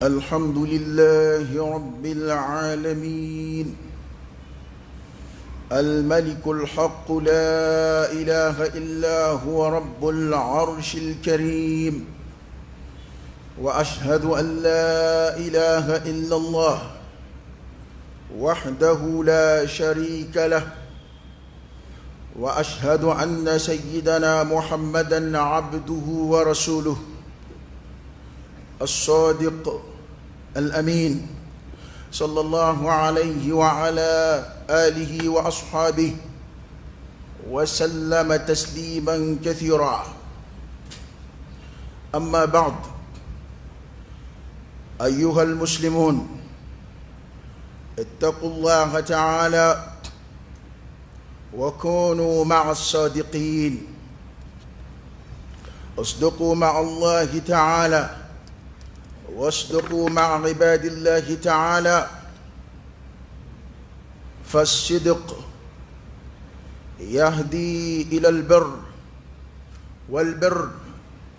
الحمد لله رب العالمين الملك الحق لا إله إلا هو رب العرش الكريم وأشهد أن لا إله إلا الله وحده لا شريك له وأشهد أن سيدنا محمدًا عبده ورسوله الصادق الأمين صلى الله عليه وعلى آله وأصحابه وسلم تسليما كثيرا. أما بعد، أيها المسلمون، اتقوا الله تعالى وكونوا مع الصادقين. اصدقوا مع الله تعالى واصدقوا مع عباد الله تعالى، فالصدق يهدي إلى البر والبر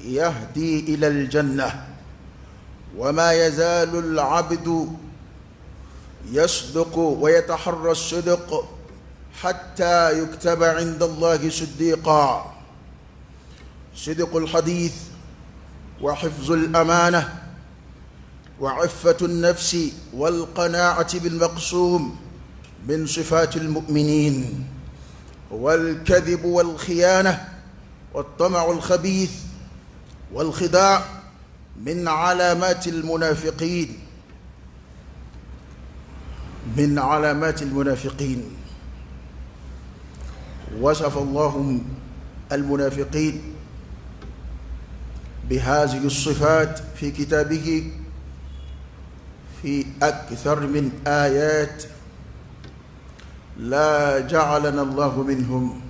يهدي إلى الجنة. وما يزال العبد يصدق ويتحرى الصدق حتى يكتب عند الله صديقا. صدق الحديث وحفظ الأمانة وعفة النفس والقناعة بالمقسوم من صفات المؤمنين، والكذب والخيانة والطمع الخبيث والخداع من علامات المنافقين وصف الله المنافقين بهذه الصفات في كتابه في أكثر من آيات، لا جعلنا الله منهم،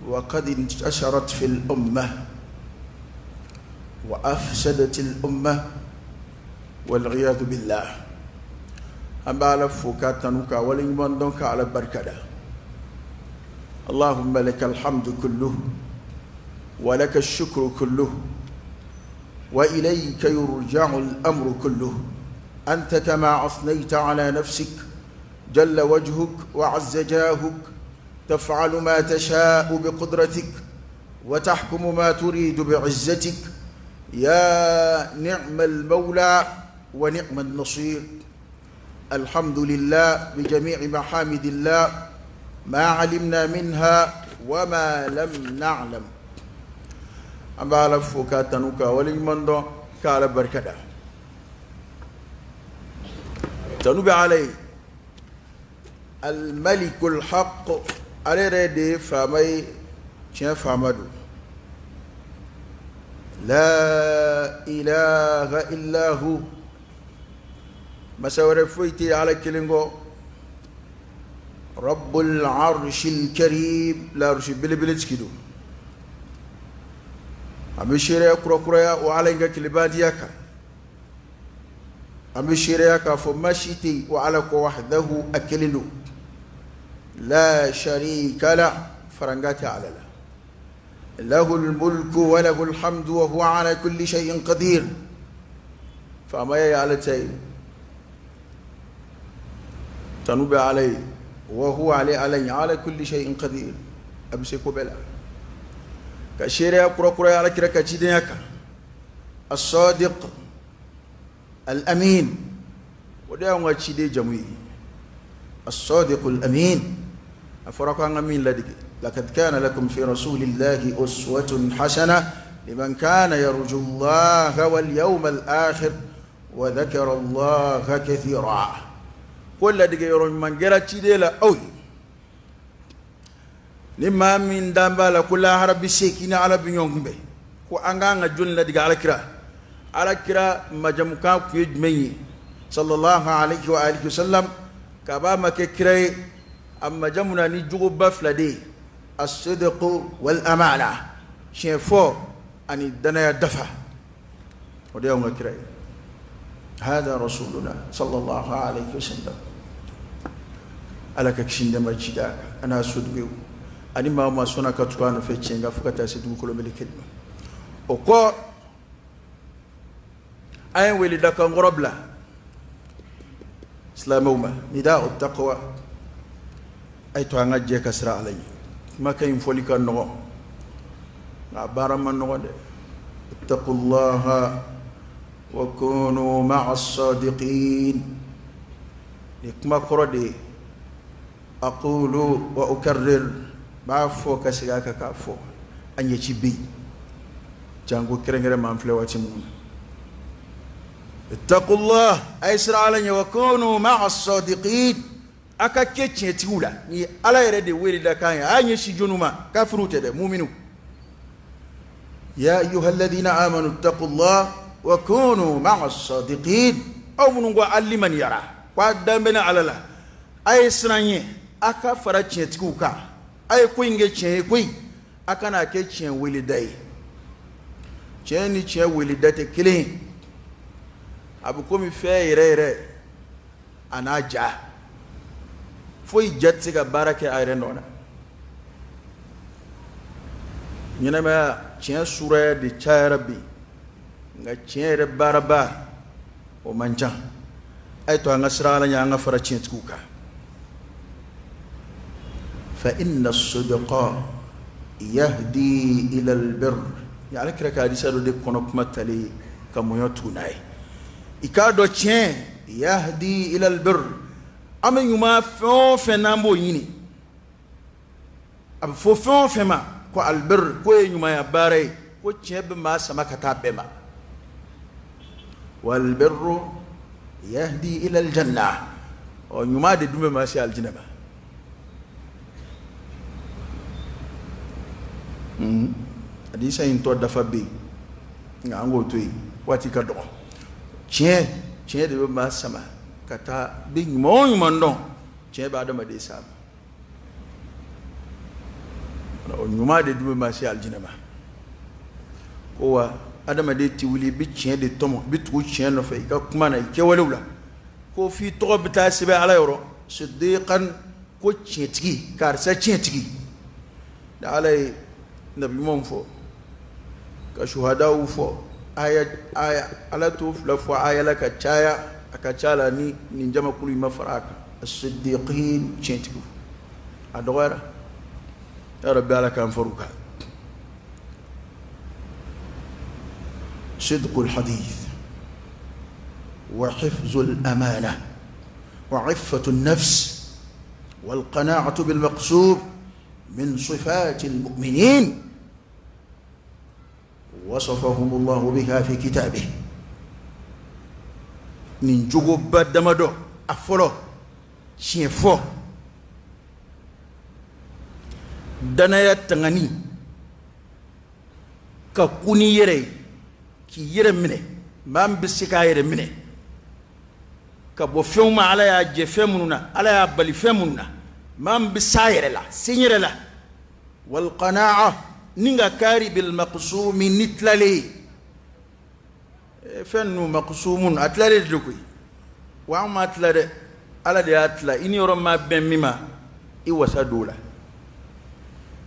وقد انتشرت في الأمة وأفسدت الأمة والعياذ بالله. أما على فكاتنك ولمن دونك على بركة. اللهم لك الحمد كله ولك الشكر كله وإليك يرجع الأمر كله. أنت كما أثنيت على نفسك جل وجهك وعز جاهك، تفعل ما تشاء بقدرتك وتحكم ما تريد بعزتك. يا نعم المولى ونعم النصير. الحمد لله بجميع محامد الله، ما علمنا منها وما لم نعلم. أما على فكاتنك ولمن دون كال بركة تنوب عليه الملك الحق على رد فماي تشان فامدو لا إله إلا هو. مساور فويتي على كلمة رب العرش الكريم، لا رش بلبلت كدو أمشيريا كروكرويا وعليك كلباديك أمشيريا كفمشيتي وعلىك وحده أكلنو لا شريك له فرنجاتي على له الملك وله الحمد وهو على كل شيء قدير. فما يعلتي تنوب عليه وهو على كل شيء قدير. أمسكوا بلا كشيريا كروكرويا على كرا كتشيديك الصادق الأمين. وده هو تشيدي جموي الصادق الأمين. أفرقان أمين لديك. لقد كان لكم في رسول الله أسوة حسنة لمن كان يرجو الله واليوم الآخر وذكر الله كثيرا. كل لديك يرون من جرى تشيدي لا أوي لما من دامبالا كلها هرب سيكينا على بنيون به وأنغان جون لديك على كرا مجموكا في جمعي صلى الله عليه وآله وسلم كبا كراي أما جمنا نجوب بفلدي الصدق والأمانة شيفو أن الدنيا دفع وديوم كراي. هذا رسولنا صلى الله عليه وسلم. ألك كشين دم جداك أنا صدقه أني ما سونا كتبان في تشينغا فكتا سيدو كل ملكين. وقال ay weli da kan gorobla islamuma nida taqwa ay to anga je kasra alay maka in foli kan no na barama no de ittaqullaha wa kunu ma'as sadiqin ikma korode aqulu wa ukarrir ba fo kasiga ka fo anye ci bi jango kerengere man flewati mun ittaqullah aysra alanya wa kunu ma'as sadiqin aka kecce tiula ni ala yere de weli da kan anye ci junuma kafirute de mu'minu ya ayyuhalladhina amanu ittaqullah wa kunu ma'as sadiqin aw mungo alliman yara kwa dambena alala aysra nye aka fara cetiuka ay ko inge cen ko aka na ke cen weli dai cen ni cen weli date kilin abu ko mi fe ire anaja foi jatti ga barake ayre nona nyina ma cen sura de charabi nga cen re baraba o manja ay to nga srala nya nga fara cetiuka فإن الصدق يهدي إلى البر يعني كرك حديث دو كونك متلي كميوتوناي إكادو تشين يهدي إلى البر أما يما فون فنامبو يني أب فون فما كو البر كو يما يباري كو تشيب ما سما كتابما والبر يهدي إلى الجنة ويما دي دوما ما سي الجنة hadisa in to dafa be nga ngo toyi wati ka do chien de ba sama kata big mo mandon chien ba adama de sama o nyuma de dube ma si aljina ma ko wa adama de tiwuli bi chien de tomo bi tu chien no fe ka kuma na ke walula ko fi to bita sibe ala yoro siddiqan ko chien tigi kar sa chien tigi da alai nabi mon fo ka shuhada fo aya ala to la fo aya la ka chaya aka chala ni njama kulu mafaraka as-siddiqin chentiku adawara ya rabbi ala kan faruka صدق الحديث وحفظ الأمانة وعفة النفس والقناعة بالمقصود من صفات المؤمنين وصفهم الله بها في كتابه ننجو بدمدو أفلو شيفو دنايا تغني ككوني يري كي يري مني مام بسكا يري مني كبو فيوم على يا جفمنا على يا بلي فمنا مام بساير لا سينير لا والقناعة نيغا كاري بالمقسوم نتلالي فنو مقسوم أتلالي دلوكي وعما أتلالي على دي أتلا إني رمى بمما إيوسا دولا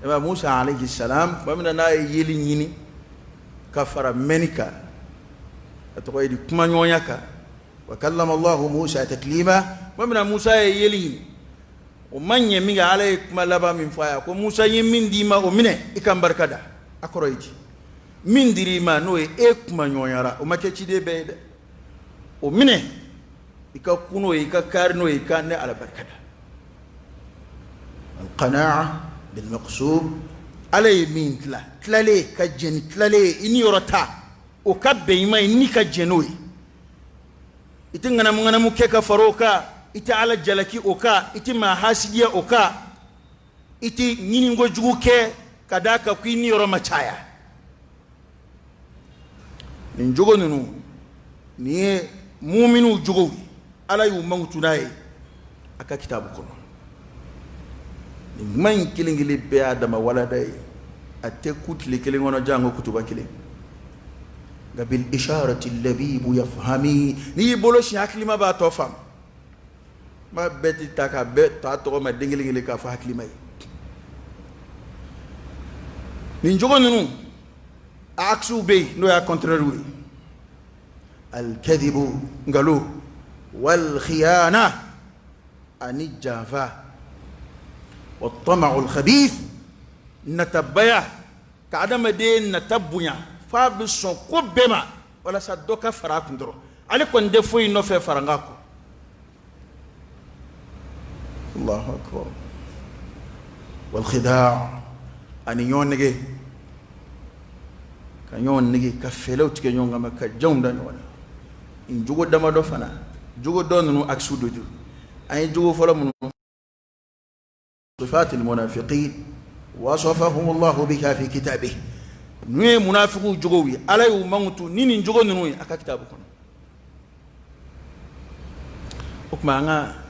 إما موسى عليه السلام ومن ناي يلي نيني كفر منكا أتقوي دي كما نيونيكا وكلم الله موسى تكليما ومن موسى يلي ومن يمي عليك ما لبا من فايا وموسى يمين ديما ومنه إكام بركدا أكرويجي من ديما نوي إك ما نيونيرا وما كيتشي دي بيد ومنه إكا كونو إكا كارنو إكا نه على بركدا القناعة بالمقصود على يمين تلالي كجن تلالي إني يرتا وكبي ما إني كجنوي إتنغنا مغنا مكيكا فروكا iti ala jalaki oka iti mahasidia oka iti nyini ngo juguke kadaka kwini yoro machaya ninjogo nunu ni mu'minu jugo ala yu mangtunaye aka kitabu kono ni man kilingili be adama wala dai atte kutli kilingono jango kutuba kilin gabil isharati allabibu yafhami ni bolo shi haklima ba tofam ma beti taka bet ta to ma dingili ka fa haklima ni njogo nunu aksu be no ya contraire wi الكذب قالوا والخيانة أن الجافا والطمع الخبيث نتبيا كعدم دين نتبيا فابسون كوبما ولا صدق فراكم درو عليكم دفوي نوفي فرنغاكو الله أكبر والخداع أن يون نجي كان يون نجي كفلو تكي يون غما كجوم دان ولا إن جوجو دما دو فنا جوجو دون نو أكسو دوجو أي جوجو فلا من صفات المنافقين وصفهم الله بها في كتابه نوي منافقو جوجوي على يومونتو نين جوجو نوي أكا كتابكم أكما أنا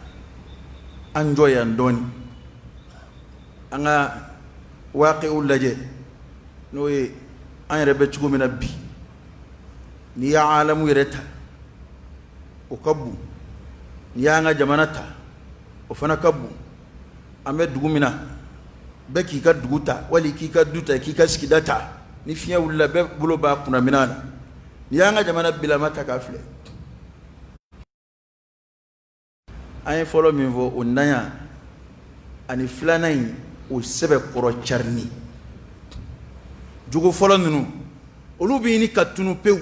أنجوي أندوني أنا واقع اللجي نوي أنا ربتشكو من أبي نيا عالم يرتا وكبو نيا أنا جمانتا وفنا كبو أمد دومنا بكي كدوتا ولي كي كدوتا كي كسكدتا نفيا ولا بلو باكنا منانا نيا أنا جمانا بلا ما تكافله أنا فولو من فو ونايا أني فلانين وسبب كروتشارني جوجو فولو ننو ولو بيني كتنو بيو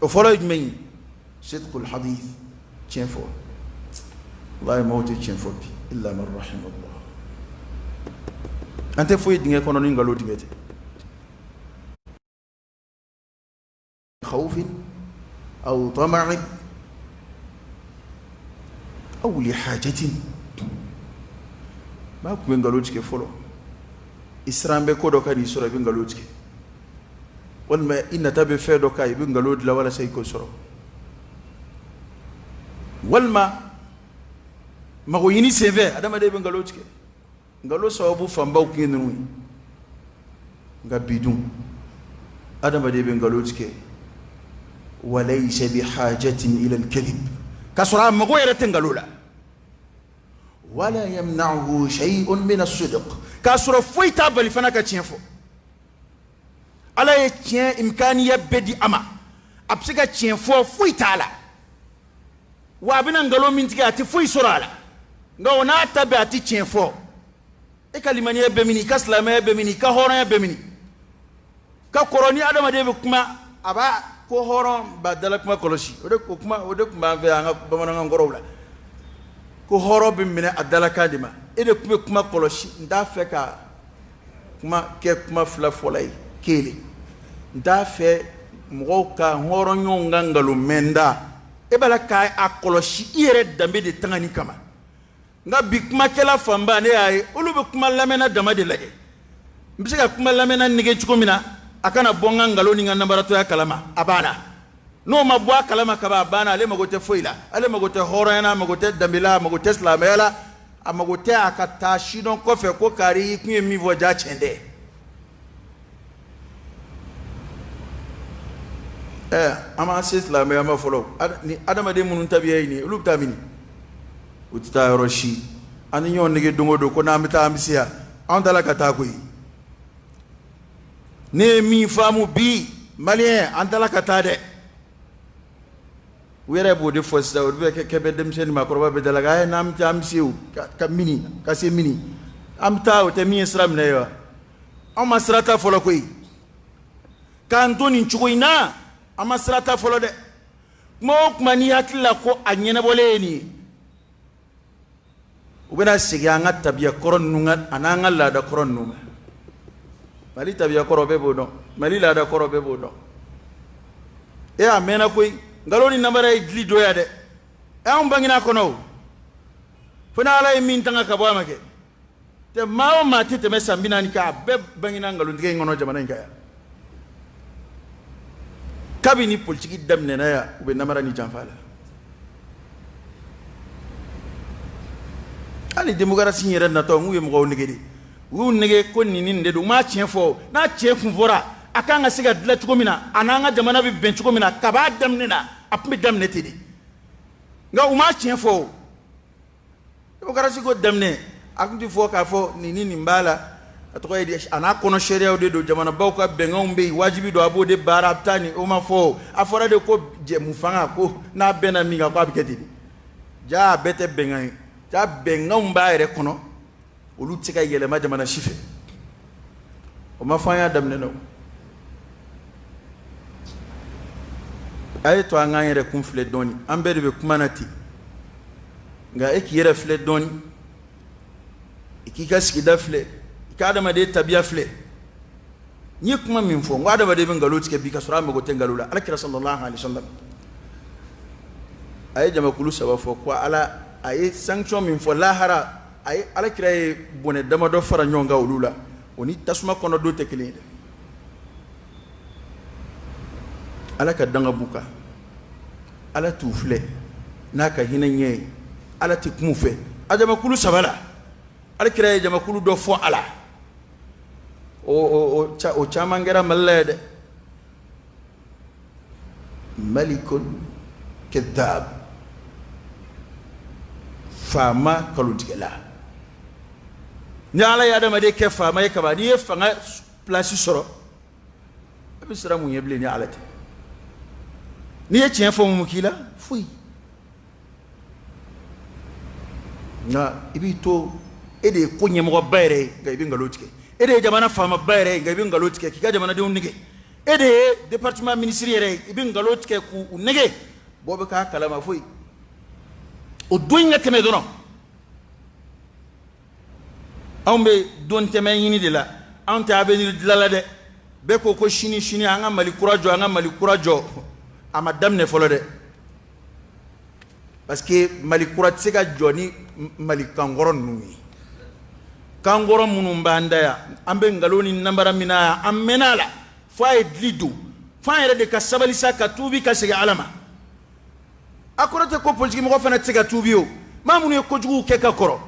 وفولو يجمعين صدق الحديث تشينفو الله موتي تشينفو بي إلا من رحم الله أنت فوي دينغ كونونين غالو دينغتي خوف أو طمع أو لحاجة ما كوين غالوتك فولو إسرام بكودو كان يسرى بين غالوتك والما إن تبي فيدو كاي بين غالوت لا ولا سيكون سرى والما ما هو يني سيفه هذا ما ده بين غالوتك غالوت سوابو فامباو كينوي غابيدون هذا ما ده بين غالوتك وليس بحاجة إلى الكذب كسرى ما هو يرتين غالولا ولا يمنعه شيء من الصدق كسر فويتا بل فناك تشينفو على يتشين إمكانية بدي أما أبسكا تشينفو فويتا على وابنا نغلو من تكاتي فوي سرالا نغو ناتا أتي تشينفو إكاليمانية بميني كسلامية بميني كهورانية بميني كقروني أدام دي بكما أبا كهوران بدلك ما كولوشي ودك ما في عنك بمانا نغرولا ko horo bi mine adala kadima ede kuma koloshi nda fe ka kuma fla folay kele nda fe mo ka horo nyonga ngalo menda e bala ka akoloshi ire dambe de tangani kama nga bi kuma kela famba ne ay ulu bi kuma lamena dama de lage mbise ka kuma lamena nige chukomina akana bonga ngalo ninga nambarato ya kalama abana no ma bwa kalama kaba bana ale magote foila ale magote horana magote dambila magote slamela amagote akata shidon kofe ko kari kunye mi voja chende ama slamela ma follow ni adama de munun tabiye ni lubta mini utita roshi ani nyon nige dungo do ko na mita amsia andala kata ko yi ne mi famu bi malien andala kata de wera bo de fosta o be kebe dem sen ma korba be dalaga nam tam siu ka mini ka se mini am ta o te mi islam ne yo am masrata folo koy kan toni chukoina am masrata folo de mo mani hakilla ko anyene boleni ubena siga nga tabiya koron nunga ananga la da koron nunga mali tabiya korobe bodo mali la da korobe bodo e amena koy ngaloni nambara idli doya de am bangina kono fana ala min tanga ka boama ke te mawo mati te mesambina ni ka be bangina ngalo ndige ngono jamana ngaya kabini politiki damne na ya ube namara ni jamfala ali demokrasi yere na to nguye mo ngede wu nege ko ni nde do ma tienfo na tienfo vora akanga siga dla tukomina ananga jamana bi ben tukomina kaba damne na apmi damne tidi nga uma tienfo demokrasi ko damne akunti fo ka fo ni mbala atoy di ana kono sharia de do jamana bawka bengam be wajibi do abode barabtani o ma fo afora de ko je mu fanga ko na bena mi ga ko abiketi ja bete bengan ja bengam ba ere kono olu tika yele ma jamana shife o ma fanya damne no ay to anga yere kum fle doni ambere be kumanati nga eki yere fle doni ikika skida fle ikada ma de tabia fle ni kuma min fo ngada ba de ben galoti ke bi ka sura ma go tengalula alakira sallallahu alaihi wasallam ay jama kulu saba fo ko ala ay sanction min fo lahara ay alakira e bone dama do fara nyonga ulula oni tasuma kono do tekele ala ka danga buka ala tufle naka hinanye ala tikmufe ajama kulu sabala ala kira jama kulu do fo ala o chamangera malade malikun kadhab fama kalutikela ni ala ya dama de ke fama ka ba ni fanga place soro abisra mu yeble ni alati ni ye tiɲɛ fɔ mu kila foyi na ibi to e de ko ɲɛmɔgɔ ba yɛrɛ nka ibi ngalon tigɛ e de jamana faama ba yɛrɛ nka ibi ngalon tigɛ k'i ka jamanadenw nege e de ye département ministre yɛrɛ ibi ngalon tigɛ k'u nege bɔ bɛ k'a kalama foyi o don ka tɛmɛ dɔrɔn anw bɛ don tɛmɛ ɲini de la anw tɛ avenir dilan la dɛ bɛɛ ko sini an ka Mali kura jɔ an ka Mali kura jɔ ama damne folo de parce que Mali kura tse ka joni Mali kangoro numi kangoro munum bandaya ambe ngaloni nambara mina amenala fa edlidu fa yere de ka sabalisa ka tubi ka sege alama akorate ko politique mo fana tse ka tubi o mamunu ko jugu ke ka koro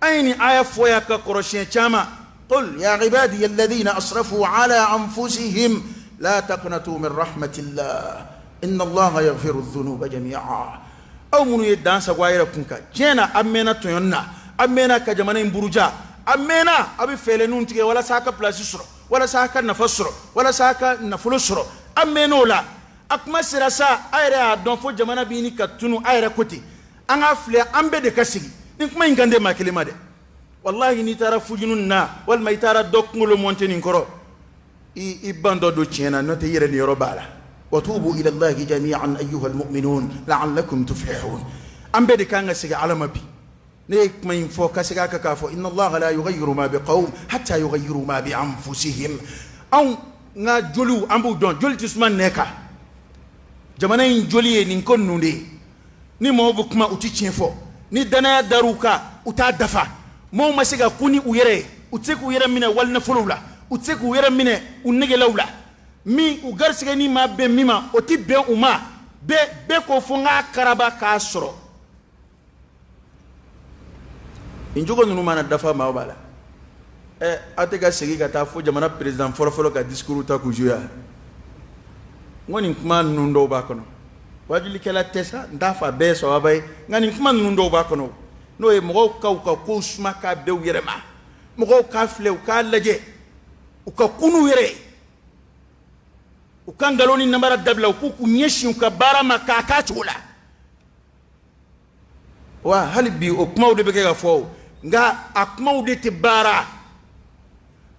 ayni aya foya ka koro shen chama qul ya ibadi alladhina asrafu ala anfusihim la taqnatu min rahmatillah إن الله يغفر الذنوب جميعا أو من يدان سقاير كونكا جينا أمينا تيونا أمينا كجمانا بروجا أمينا أبي فعلنون تيجي ولا ساكا بلاسيسرو ولا ساكا نفسرو ولا ساكا نفلسرو أمينو لا أكما سرسا أيرا دون فو جمانا بيني كتونو أيرا كوتي أنا فلي أمبي دكاسي نكما ينكندي ما كلمة دي والله نتارا فجنون نا والما يتارا دوك مولو مونتين كورو إباندو دو تشينا نتي يرني يروبالا وتوبوا إلى الله جميعا أيها المؤمنون لعلكم تفلحون أم بدي كان سجى على مبي نيك ما ينفوك سجى كافو إن الله لا يغير ما بقوم حتى يغيروا ما بأنفسهم أو نا جلو أمبو دون جل تسمان نكا جمانا ينجلي نكون نودي ni mo bukuma utichien fo ni dana daruka utadafa mo masega kuni uyere utiku uyere mine walna fulula utiku uyere mine unege lawla mi ugarsige ni ma be mima oti be uma be ko funga karaba ka soro injugo nunu mana dafa ma bala ateka segi kata fo jamana president folo ka discours ta kujuya ngoni kuma nundo ba kono wajuli kala tesa ndafa be so abay ngani kuma nundo ba kono no e mo ka ko suma ka be yerema mo ka fle ka laje uka kunu yere ukangaloni nambara dabla ukuku nyeshi ukabara makaka chula wa halibi okuma ude beke ga fo nga akuma ude te bara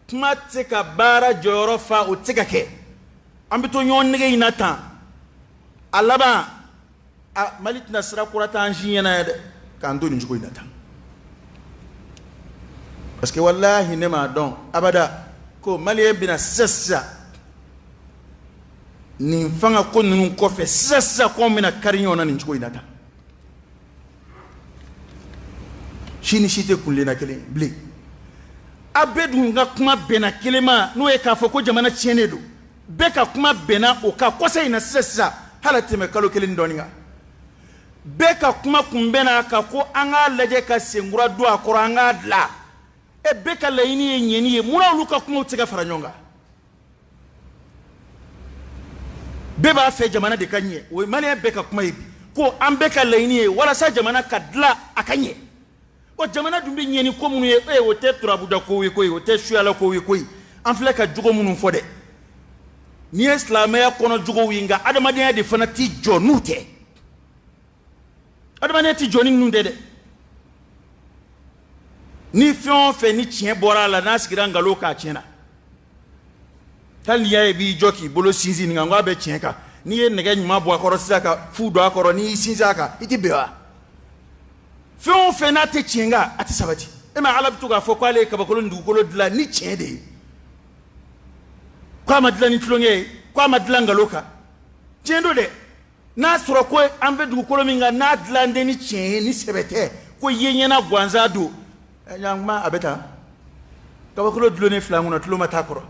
kuma te ka bara joro fa uteka ke ambito nyonnege inata alaba malit nasra kurata anjiyana kanto ni njuko inata parce que wallahi nema don abada ko maliye bina sassa ni fanga ko nunu ko fe sassa ko mina karinyo na njuko inata shini shite kulena kele bli abedu nga kuma bena kelema no e ka foko jamana chienedo beka kuma bena o ka kosa ina sassa halate me kalo kele ndoninga beka kuma kumbena ka ko anga leje ka sengura do akoro anga dla e beka laini nyeni muna luka kuma utega faranyonga beba fe jamana de kanye o mali beka kuma yibi ko ambeka laini wala sa jamana kadla akanye o jamana dum bi nyeni ko munu e o te turabu da ko we ko o te shuala ko we ko an fle ka jugo munu fo de ni islamaya kono jugo winga adamadiya de fana ti jonute adamadiya ti joni nu de ni fion fe ni tien bora la na sigira ngalo ka tiena tal yae bi joki bolo sinzi ni ngwa be tien ka ni ye nege nyuma bo akoro saka fu do akoro ni sinzaka iti bewa fion fe na te tienga ati sabati e ma ala bituga fo kwale ka bakolo ndu kolo dila ni tien de kwa madila ni tulonge kwa madila ngaloka tiendo de na soro ko ambe du kolo minga na dila nde ni tien ni sebete ko yenye na gwanza do nyangma abeta ka bakolo dilo ne flangu na tulo matakoro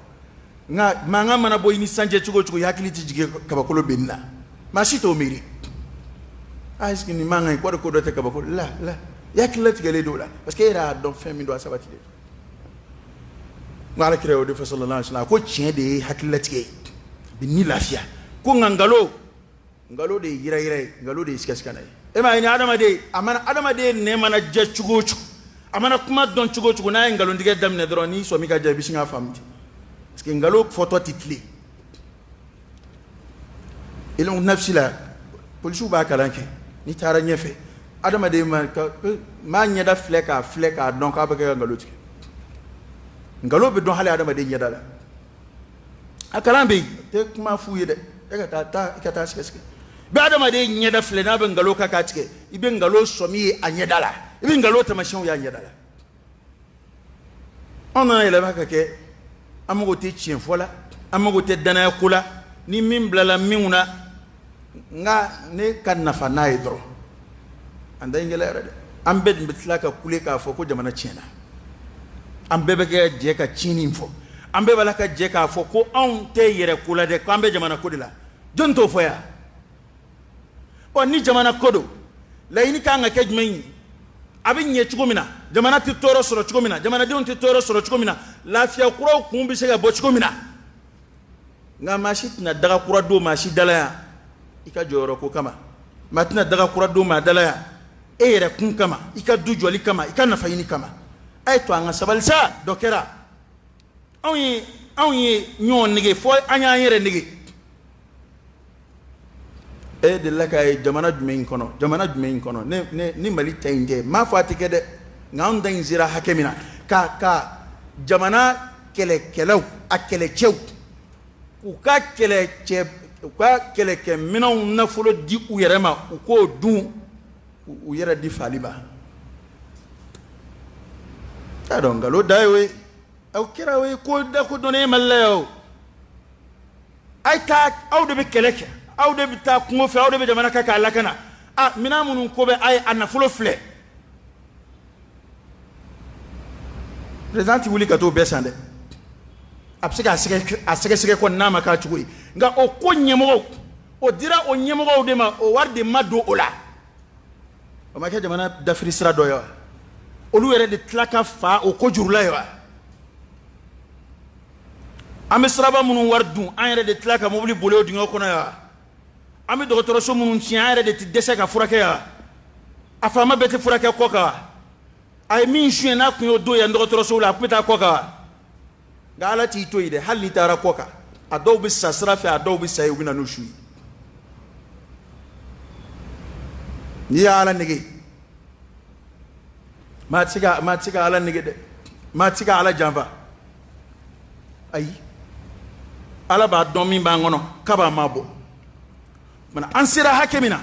nga manga mana boy ni sanje chugo yakili tijige ka bakolo benna mashito miri aiski ni manga ko ko dote ka bakolo la yakila tigale dola parce que era don femi do asabati de ngala kireo de sallallahu alaihi wasallam ko tien de hakila tige binni lafiya ko ngalo de yira ngalo de iska nay e ma ni adama de ne mana je chugo amana kuma don chugo na ngalo ndige damne droni so mi ka jabi singa famti parce que ngalo photo titli ilon nafsi la polisu ba kalanke ni tara nyefe adama de ma nyeda fleka donc abake ngalo tike ngalo be don hali adama de nyeda la akalambe te kuma fuye de ka ta sikesike be adama de nyeda fle na be ngalo ka tike ibe ngalo somi anyeda la ibe ngalo tamashin ya nyeda la ona ele baka ke amugo te chien fola amugo te dana kula ni min blala minuna nga ne kan nafa na idro anda ingela rade ambe mbitla ka kule ka fo ko jamana chiena ambe be ke je ka chini fo ambe bala ka je ka fo ko on te yere kula de kambe jamana kodila jonto fo ya o ni jamana kodo la ini ka nga ke jmeyi abin nye chugomina jamana ti toro soro chugomina jamana dion ti toro soro chugomina lafiya kura kumbi sega bo chugomina nga mashit na daga kura do mashi dalaya ika joro ko kama matina daga kura do ma dalaya ere kun kama ika du joli kama ika na fayini kama ay to anga sabalsa dokera awi nyon nige fo anya yere nige e de la kay jamana jumein kono ni mali tayinde ma fatike de ngam dan zira hakemina ka jamana kelew akele chew ku ka kele ke minon na fulo di u yerema ko dun u yere di faliba ta don galo daiwe au kirawe ko da ko done mallayo ay ta au de be keleke aw de bita kungo fe aw de be jamana ka kala kana mina munun ko be ay anafulo fle president wuli ka to be sande apsika asike ko nama ka chugo nga o ko nyemo o dira o nyemo de ma o warde mado ola o ma ke jamana da frisra do yo olu were de tlaka fa o ko jurula yo amisraba munun wardu an yere de tlaka mobili bolo dingo kono yo ami docteur so munun tiare de ti dese ka furake ya afama bete furake koka ay min juen na kun do ya docteur so la peta koka gala ti to ide halli tara koka adaw bi sasra fi adaw bi sayu bina no shui ni ala nige matika ala nige de matika ala jamba ay ala ba domi ba ngono kaba mabo mana ansira hakemina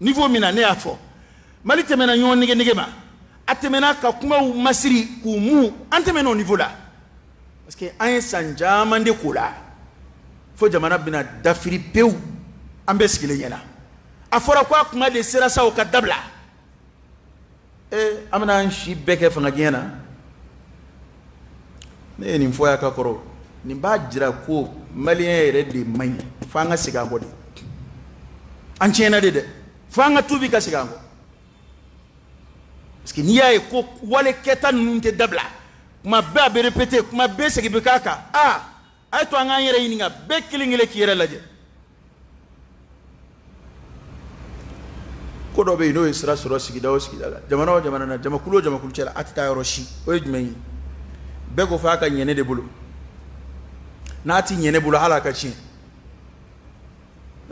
niveau mina ne afo mali temena nyon nige ma atemena ka kuma masiri ku mu antemena au niveau là parce que un sanja mande kula fo jamana bina dafiri peu ambesikile nyana afora kwa kuma de sera sa o kadabla amana nshi beke fanga nyana ne ni mfoya ka koro ni ba jira ko malien yere de mai fanga siga bodi anchena de fanga tubi ka sigango parce que niya e ko wale keta nunte dabla kuma ba be répéter kuma be segi be kaka ay to anga yere yininga be kilingile ki yere laje ko do be no isra soro sigida o sigida la jamana o jamana na jamakulo jamakul cela atita roshi o jumay be ko fa ka nyene de bulu nati nyene bulu ala ka chi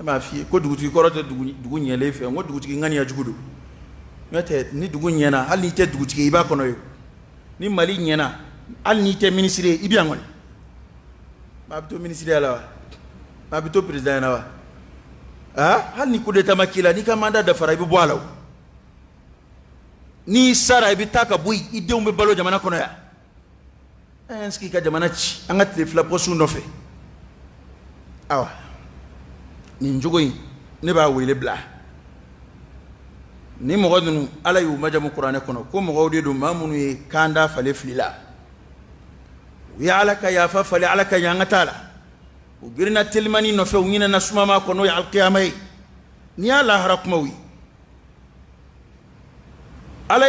ma fi ko duguti ko roto dugu nyele fe ngo duguti ngani ya jugudu mete ni dugu nyena hal ni te duguti iba kono yo ni mali nyena hal ni te ministre ibi angol ma bito ministre ala ma bito president na wa hal ni kudeta makila ni kamanda da fara ibi bwala ni sara ibi taka bui ide umbe balo jamana kono ya enski ka jamana ci anga te fla posu no fe awa ni njogoyi ne ba wele bla ni mo godunu ala yu majamu qur'ane kono ko mo gawde do mamunu e kanda fale flila ya alaka ya fa fale alaka ya ngatala o girna telmani no fe ngina na suma ma kono ya alqiyamay ni ala harakmawi ala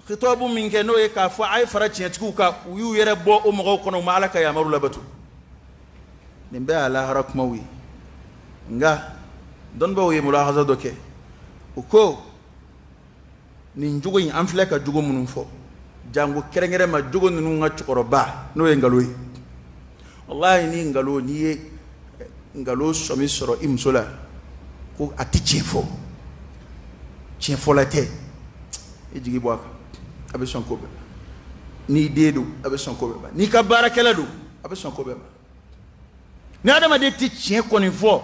khitabu min ke no e ka fa ay farati tiku ka yu yere bo o mo kono ma alaka ya maru labatu nimbe ala harakmawi nga don ba wi mulahaza doke uko ni njugo yin amfle ka jugo munun fo jango kerengere ma jugo nunu nga chukoro ba no e ngalo yi wallahi ni ngalo ni ye ngalo somi soro imsola ko ati chefo la te e jigi bo aka abe son ko be ni dedo abe son ko be ba ni ka barakela do abe son ko be ba ni adama de ti chien ko ni fo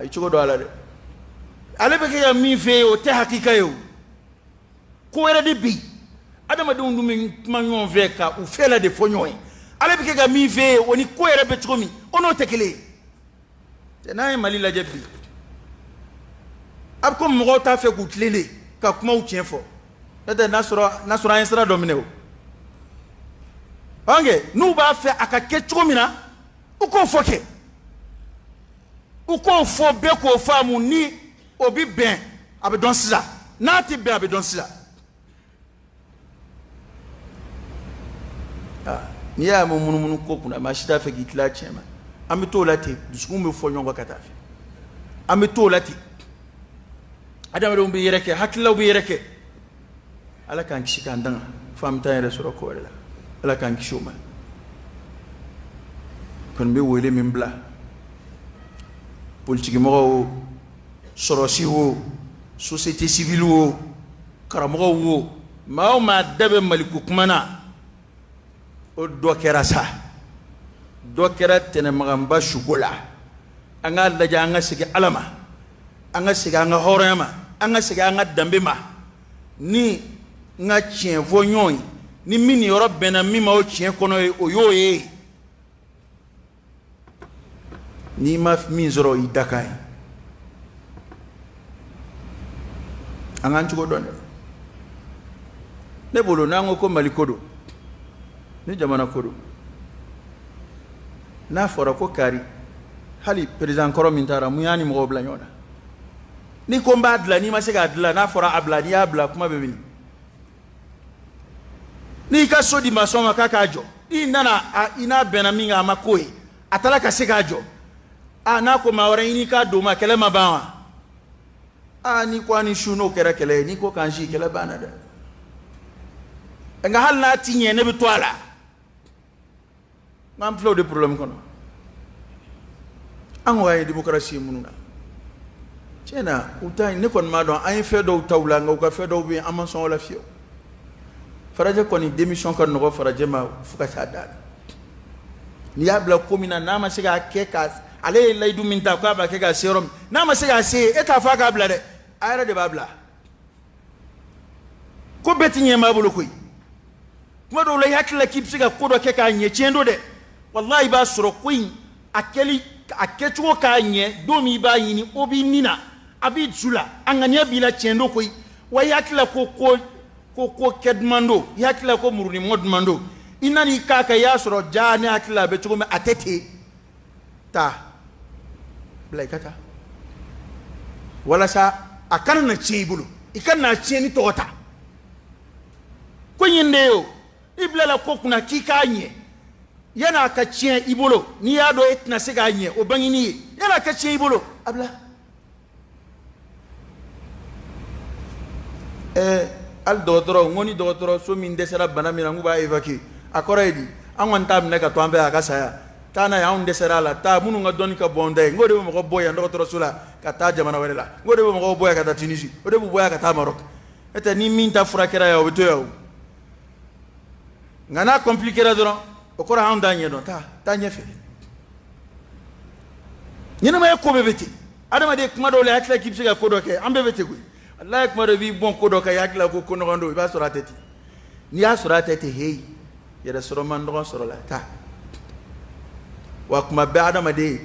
ichugo do ala de ale be ke ya mi fe o te hakika yo ko era de bi adama de ndumi manyon ve ka u fela de fonyoy ale be ke ga mi fe oni ko era be chomi ono tekele te nay mali la jebbi ab ko mo ta fe ku tlele ka kuma u tien fo tata nasura insra domine o ange nu ba fe aka ke chomina u ko foke uko fo be ko famu ni obi ben abedon sila nati ben abedon sila ni ya mo munu ko kuna ma shita fe gitla chema amito lati dusku me fo nyongo katafi amito lati adam do mbi yereke hakilla bi yereke ala kan kishika ndanga famta yere soro ko wala ala kan kishuma kon be wele min bla politique mo sorosi wo société civile wo karamo wo ma dabe maliku kumana o dokera sa dokera tene magamba shugola anga laja anga sigi alama anga sigi anga horema anga sigi anga dambe ma ni nga chien vonyoy ni mini Europe bena mima o chien kono o yoye ni ma min zoro idakai angan chugo don ne bolo nango ko malikodo ni jamana kodo na fora ko kari hali president koro min tara mu yani mo bla nyona ni ko mbadla ni ma sega adla na fora abla ni abla kuma bebini ni ka sodi masoma kaka ajo nana ina bena minga makoi atala ka sega ajo na ko mawara ini ka do ma kele mabawa ni ko ani shuno kera kele ni ko kanji kele bana da nga hal na tinye ne bitwala ngam flow de problem kono an waye demokrasi mununa cena utai ne kon ma don ay fe do tawla nga ko fe do bi amanson la fio faraje koni démission kon no faraje ma fuka sada ni yabla komina na ma siga keka ale laydu minta ko ba keka serum na ma siga se eta fa ka bla de ayra de babla ko betinye ma bulu koy kuma do lay hakla kip siga ko do keka nye chendo de wallahi ba suro koy akeli akechuo ka nye domi ba yini obi nina abi zula angania bila chendo koy wa yakla ko kedmando yakla ko muruni modmando inani kaka yasro jani akla be chugo me atete ta blaikata wala sa akana na chibulu ikana cheni tota ko nyindeo ibla la ko kuna kikanye yana ka chien ibolo ni yado etna siganye o bangini yana ka chien ibolo abla al dɔgɔtɔrɔ ngoni dɔgɔtɔrɔ so min dɛsɛra bana min na n'u b'a évacuer a kɔrɔ ye di an kɔni t'a minɛ ka to an bɛɛ a ka saya taa n'a ye anw dɛsɛra a la taa minnu ka dɔnni ka bɔn da ye n'o de bɛ mɔgɔ bɔ yan dɔgɔtɔrɔso la ka taa jamana wɛrɛ la n'o de bɛ mɔgɔw bɔ yan ka taa Tunisie o de bɛ bɔ yan ka taa Maroc n'o tɛ ni min ta furakɛra yan o bɛ to yan o nka n'a compliquera dɔrɔn o kɔrɔ anw t'a ɲɛdɔn taa ɲɛfɛ ɲɛnɛmaya ko bɛɛ bɛ ten adamaden kuma dɔw la i hakili k'i bɛ se ka ko dɔ kɛ an bɛɛ bɛ ten koyi Ala kuma dɔ b'i bɔn ko dɔ kan i hakili la ko nɔgɔn don i b'a sɔrɔ a tɛ ten n'i y'a sɔrɔ a tɛ ten heyi yɛrɛ sɔrɔ man nɔgɔn sɔrɔ la taa wa kuma bɛɛ adamaden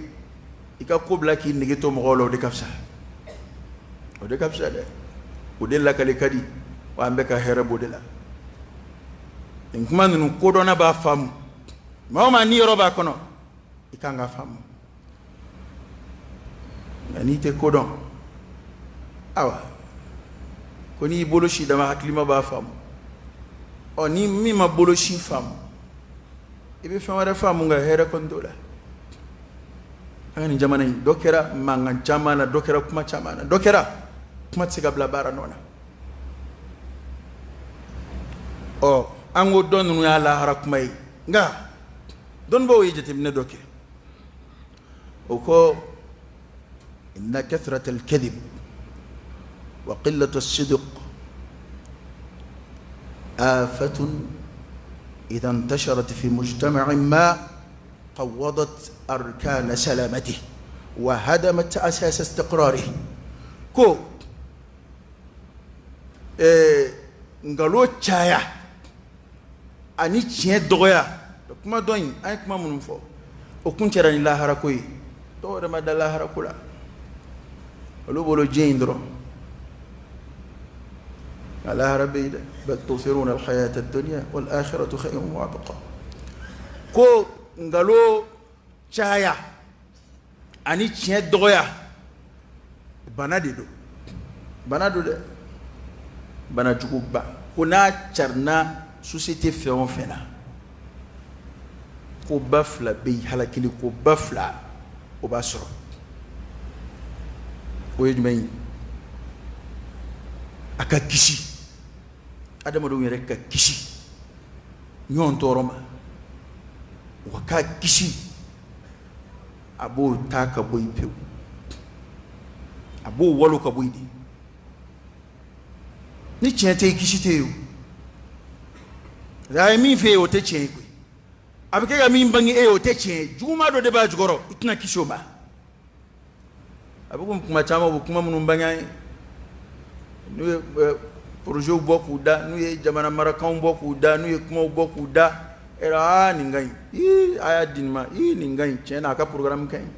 i ka ko bila k'i nege to mɔgɔw la o de ka fisa dɛ o de lakali ka di wa an bɛ ka hɛrɛ b'o de la nin kuma ninnu kodɔnna b'a faamu maa o maa ni yɔrɔ b'a kɔnɔ i kan ka faamu nka n'i tɛ kodɔn awa ko n'i bolo si dama hakilima b'a faamu ni min ma bolo si faamu i bɛ fɛn wɛrɛ faamu nka hɛrɛ kɔni t'o la an ka nin jamana in dɔ kɛra mankan caman na dɔ kɛra kuma caman na dɔ kɛra kuma tɛ se ka bila baara nɔ na an ko dɔ ninnu y'a lahara kuma ye nka dɔnnibaw ye jateminɛ dɔ kɛ o ko inna kathrata al-kadhib wa qillata as-sidq آفة إذا انتشرت في مجتمع ما قوضت أركان سلامته وهدمت أساس استقراره كو نقولوا تشايا أني تشين دوغيا كما دوين أي كما منفو وكنت راني لا هركوي تو ما دلا هركولا ولو بولو جين درو على ربي بل تؤثرون الحياة الدنيا والآخرة خير وأبقى كو نقولوا تشايا أني تشين دوغيا banado de bana juguba kuna charna société fɛn fɛn na ko bafla be halakili ko bafla o b'a sɔrɔ o ye jumɛn ye a ka kisi adamadenw yɛrɛ ka kisi ɲɔgɔn tɔɔrɔ ma wa ka kisi a b'o ta ka bɔ yen pewu a b'o walo ka bɔ yen de ni tiɲɛ tɛ yen kisi tɛ yen o a ye min f'e ye o tɛ tiɲɛ ye koyi a bɛ kɛ ka min bange e ye o tɛ tiɲɛ ye juguman dɔ de b'a jukɔrɔ i tɛna kisi o ma a bɛ komi kuma caman u bɛ kuma minnu bange an ye n'u ye porojɛw bɔ k'u da n'u ye jamana marakanw bɔ k'u da n'u ye kumaw bɔ k'u da nin ka ɲi a y'a di nin ma nin ka ɲi tiɲɛ na a ka programme ka ɲi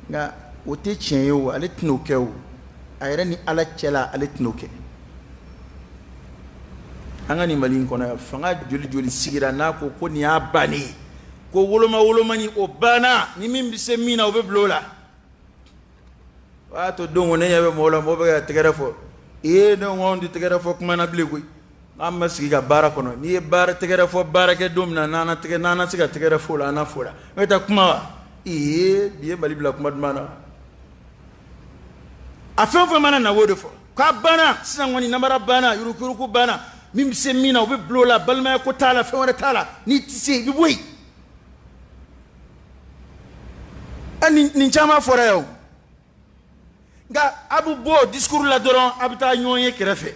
nka o tɛ tiɲɛ ye o ale tɛna o kɛ o a yɛrɛ ni ala cɛla ale tɛna o kɛ an ka nin mali in kɔnɔ yan fanga joli joli sigira n'a ko nin y'a bannen ye ko woloma ni o banna ni min bɛ se min na o bɛ bila o la o y'a to don o ne ɲɛ bɛ mɔgɔw la mɔgɔw bɛ ka tɛgɛrɛ fɔ ne ko anw tɛ tɛgɛrɛ fɔ kuma na bilen koyi an ma sigi ka baara kɔnɔ n'i ye baara tɛgɛrɛ fɔ baarakɛ don min na n'an se ka tɛgɛrɛ fɔ o la an na fɔ la n'o tɛ kuma wa bi ye mali bila kuma duman na a fɛn o fɛn mana na o de fɔ k'a banna sisan kɔni namara banna yurukuyuruku banna min bɛ se min na o bɛ bila o la balimaya ko t'a la fɛn wɛrɛ t'a la n'i tɛ se i bɛ bɔ yen nin caman fɔra yan o nka a bɛ bɔ discours la dɔrɔn a bɛ taa ɲɔgɔn ye kɛrɛfɛ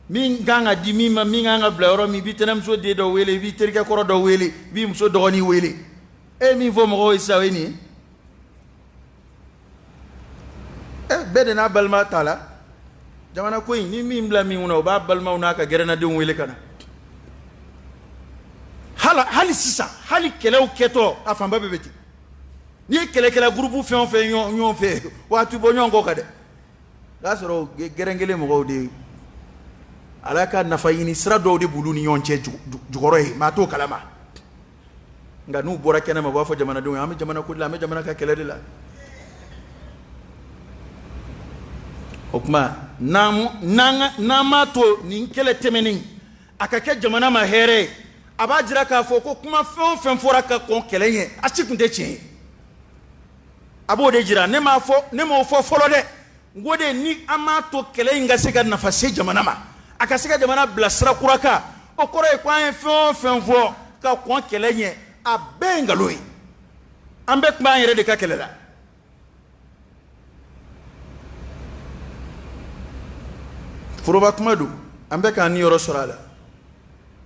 min kan ka di min ma min kan ka bila yɔrɔ min i b'i tɛnɛmuso den dɔ wele i b'i terikɛ kɔrɔ dɔ wele i b'i muso dɔgɔnin wele e ye min fɔ mɔgɔw ye sisan o ye nin ye bɛɛ de n'a balima t'a la jamana ko in ni min bila min kunna o b'a balimaw n'a ka gɛrɛnadenw wele ka na hali sisan hali kɛlɛw kɛtɔ a fanba bɛɛ bɛ ten n'i ye kɛlɛkɛla groupe fɛn o fɛn ɲɔgɔn fɛ waati bɔ ɲɔgɔn kɔ kan dɛ o y'a sɔrɔ gɛrɛnkelen mɔgɔw de ala ka nafa ɲini sira dɔw de b'olu ni ɲɔgɔn cɛ jukɔrɔ ye maa t'o kalama nka n'u bɔra kɛnɛ ma u b'a fɔ jamanadenw ye an bɛ jamana ko de la an bɛ jamana ka kɛlɛ de la o tuma n'an m'a to nin kɛlɛ tɛmɛnen a ka kɛ jamana ma hɛrɛ ye a b'a jira k'a fɔ ko kuma fɛn o fɛn fɔra ka kɔn kɛlɛ ɲɛ a si tun tɛ tiɲɛ ye a b'o de jira ne m'o fɔ fɔlɔ dɛ ngode ni ama to kele inga se ka nafa se jamana ma aka se ka jamana blasra kuraka o koro e kwa fen fo ka kwa kele nye abenga loyi ambe kuma yere de ka kele la furoba kuma do ambe ka ni yoro sorala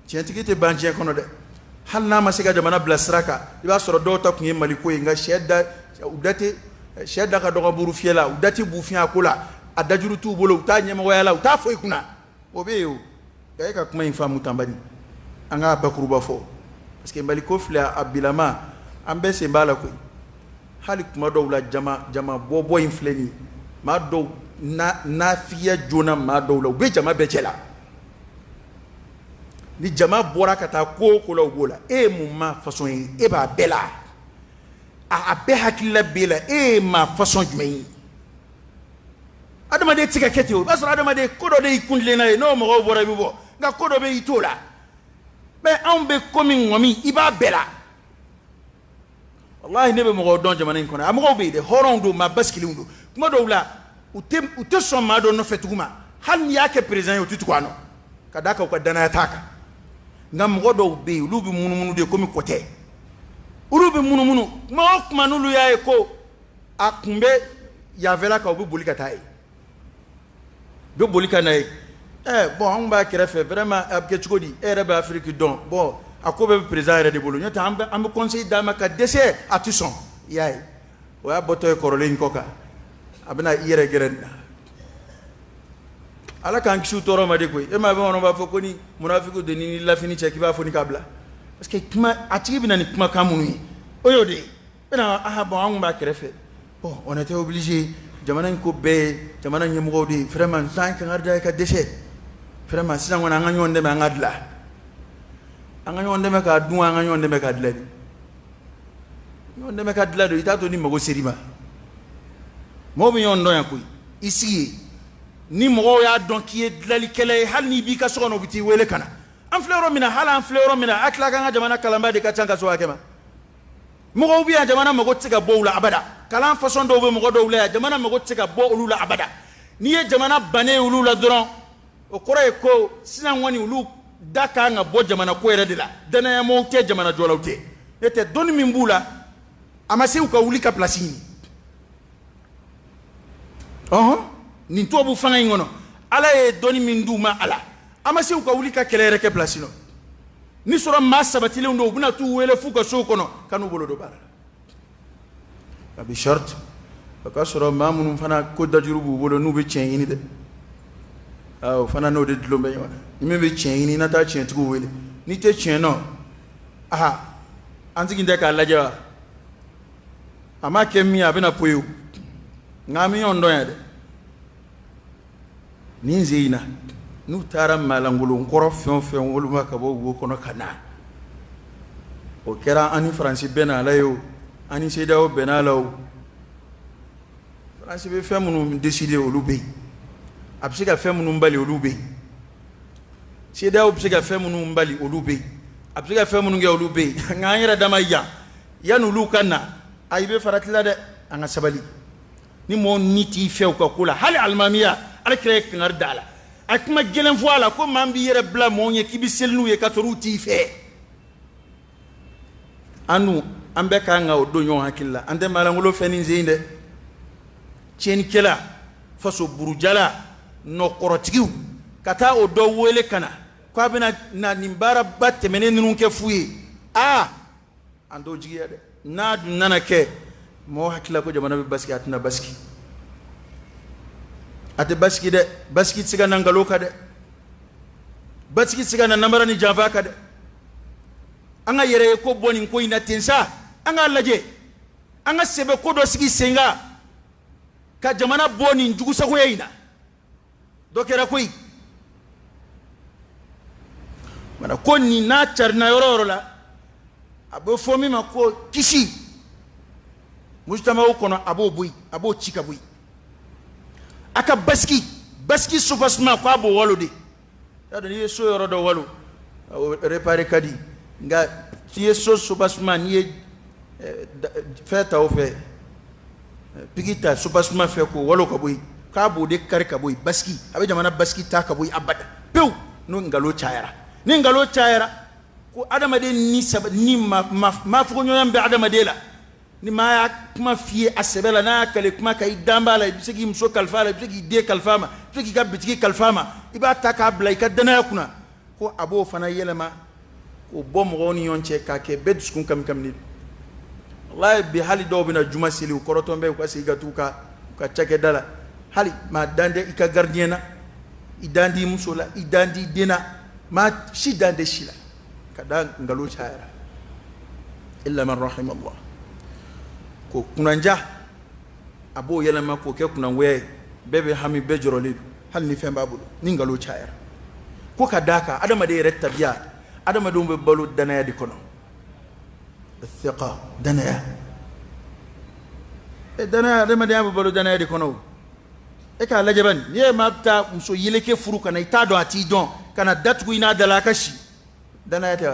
tientigi te banje kono de hal na ma se ka jamana blasra ka iba soro do ta kun maliko inga shedda udate shedda ka dogo buru fiela udati bu fiya kula adajuru tu bolo ta nyema wayala ta foi kuna obeyo kay ka kuma infa mutambani anga bakuruba fo parce que maliko fla abilama ambe se mbala ko hali kuma do la jama bobo infleni ma do na fiya jona ma do la be jama be cela ni jama bora kata ko ko la bola e mumma façon e ba bela a be hakilla bela e ma façon jumai adama de tika kete o basra adama de kodo de ikunle na no mo bora bi bo nga kodo be itola be on be komi ngomi iba bela wallahi ne be mo don jamana en kono amgo be de horondo ma baskilindo kuma do la ute so ma do no fetuguma hal ni yake president yo tutu kwano kadaka ko dana taka ngam godo be lubi munumunu de komi kote urubi munumunu ma kuma nulu ya ko akumbe ya vela ka obi bolika tai be bolika nai bon on ba krefe vraiment abke chukodi reba afrique don bon akobe president de bolo nyota am conseil dama ka décès à Tusson yaay wa botoy korolin koka abna yere geren ala kan kisu toro ma de koy e ma be wono ba fokoni munafiku de ni la fini cheki ba foni kabla parce que kuma atigi bina ni kuma kamunu oyode bena aha bon on ba krefe bon on était obligé jamana ko be jamana nyemo de vraiment sans kan arda ka décès vraiment sisan wona nganyo ndeme ngadla anganyo ndeme ka duwa anganyo ndeme ka dladi yo ndeme ka dlado itato ni mago serima mo bi yon don yakoy ici ni mo ya don ki dlali kele hal ni bi ka sono biti wele kana am flero mina hala am flero mina akla kan jamana kalamba de ka tanga so akema mo bi jamana mago tiga bowla abada kalam façon do be mo do wala jamana mago tiga bo ulula abada ni ye jamana bane ulula doron o kore ko sinan wani ulu daka nga bo jamana ko yere de la dana ya mo te jamana jolawte ete doni min bula amase u ka wuli ka place ni ni to bu fanga ngono ala e doni min duma ala amase u ka wuli ka kelere ke place no ni soro ma sabatile ndo buna tu wele fu ka so kono kanu bolo do bara abi shart ka soro mamun fana ko dajurubu bolo nu be chen ni de aw fana no de dlombe yona ni be chen ni na ta chen tu wele ni te chen no aha anti ginde ka laja ama kemi abena poyo ngami ondo ya de ni zeina nu tara malangulu nkoro fen woluma ka bo wo kono kana o kera ani franci benalayo ani sedao benalayo franci be femunu décider olube absika femunu mbali olube sedao absika femunu mbali olube absika femunu nge olube nganyira damaya yanu lukana aibe faratila de anga sabali ni mo niti few ka kula hali almamiya alkre knar dala akma gelen voila ko mambi yere bla mo nye kibi selnu ye katoru ti fe anu ambe ka nga o donyo hakilla ande malangulo feni zinde cheni kela faso burujala no korotigiu kata o do wele kana ko abena na nimbara batte menen nunke fuye ando jiya de na du nana ke mo hakilla ko jamana be baski atna baski ate baski de baski tsiga nangalo ka de baski tsiga na namara ni java ka de anga yere ko boni ko ina tensa anga laje anga sebe ko do sigi senga ka jamana boni njugu sa ko yina dokera koy mana ko ni na charna yororo la abo fomi ma ko kisi mujtama ukono abo bui abo chika bui aka baski supasma ko abo walode yado ni so yoro do walu réparer kadi nga tie so supasma ni feta o fe pigita supasma fe ko walo ko bui ka bo de kar ka boy baski abe jamana baski ta ka boy abada pew no ngalo chayara ni ngalo chayara ko adama de ni sab ni ma fu nyoyam be adama de la ni ma ya kuma fiye asebela na kale kuma kay dambala bisigi mso kalfala bisigi de kalfama bisigi ga bitigi kalfama iba ta ka blay ka dana kuna ko abo fana yelema ko bom roni yonche ka ke bedus kun kam ni wallahi bi hali do bina juma sili ko rotombe ko siga tuka ka chake dala hali ma dande ika gardiena idandi musola idandi dena ma shi dande shila kada ngalo chayara illa man rahim Allah ko kunanja abo yelema ko ke kunanwe bebe hami bejorole hal ni femba bulu ni ngalo chayara ko kadaka adama de retabiya adama do be balu dana ya di kono الثقة دنيا دنيا دما ديا بلو دنيا دي كونو اكا لجبن يي ما تا مسو يلeke furu kana ita do ati don kana datgu ina dalakashi dana ta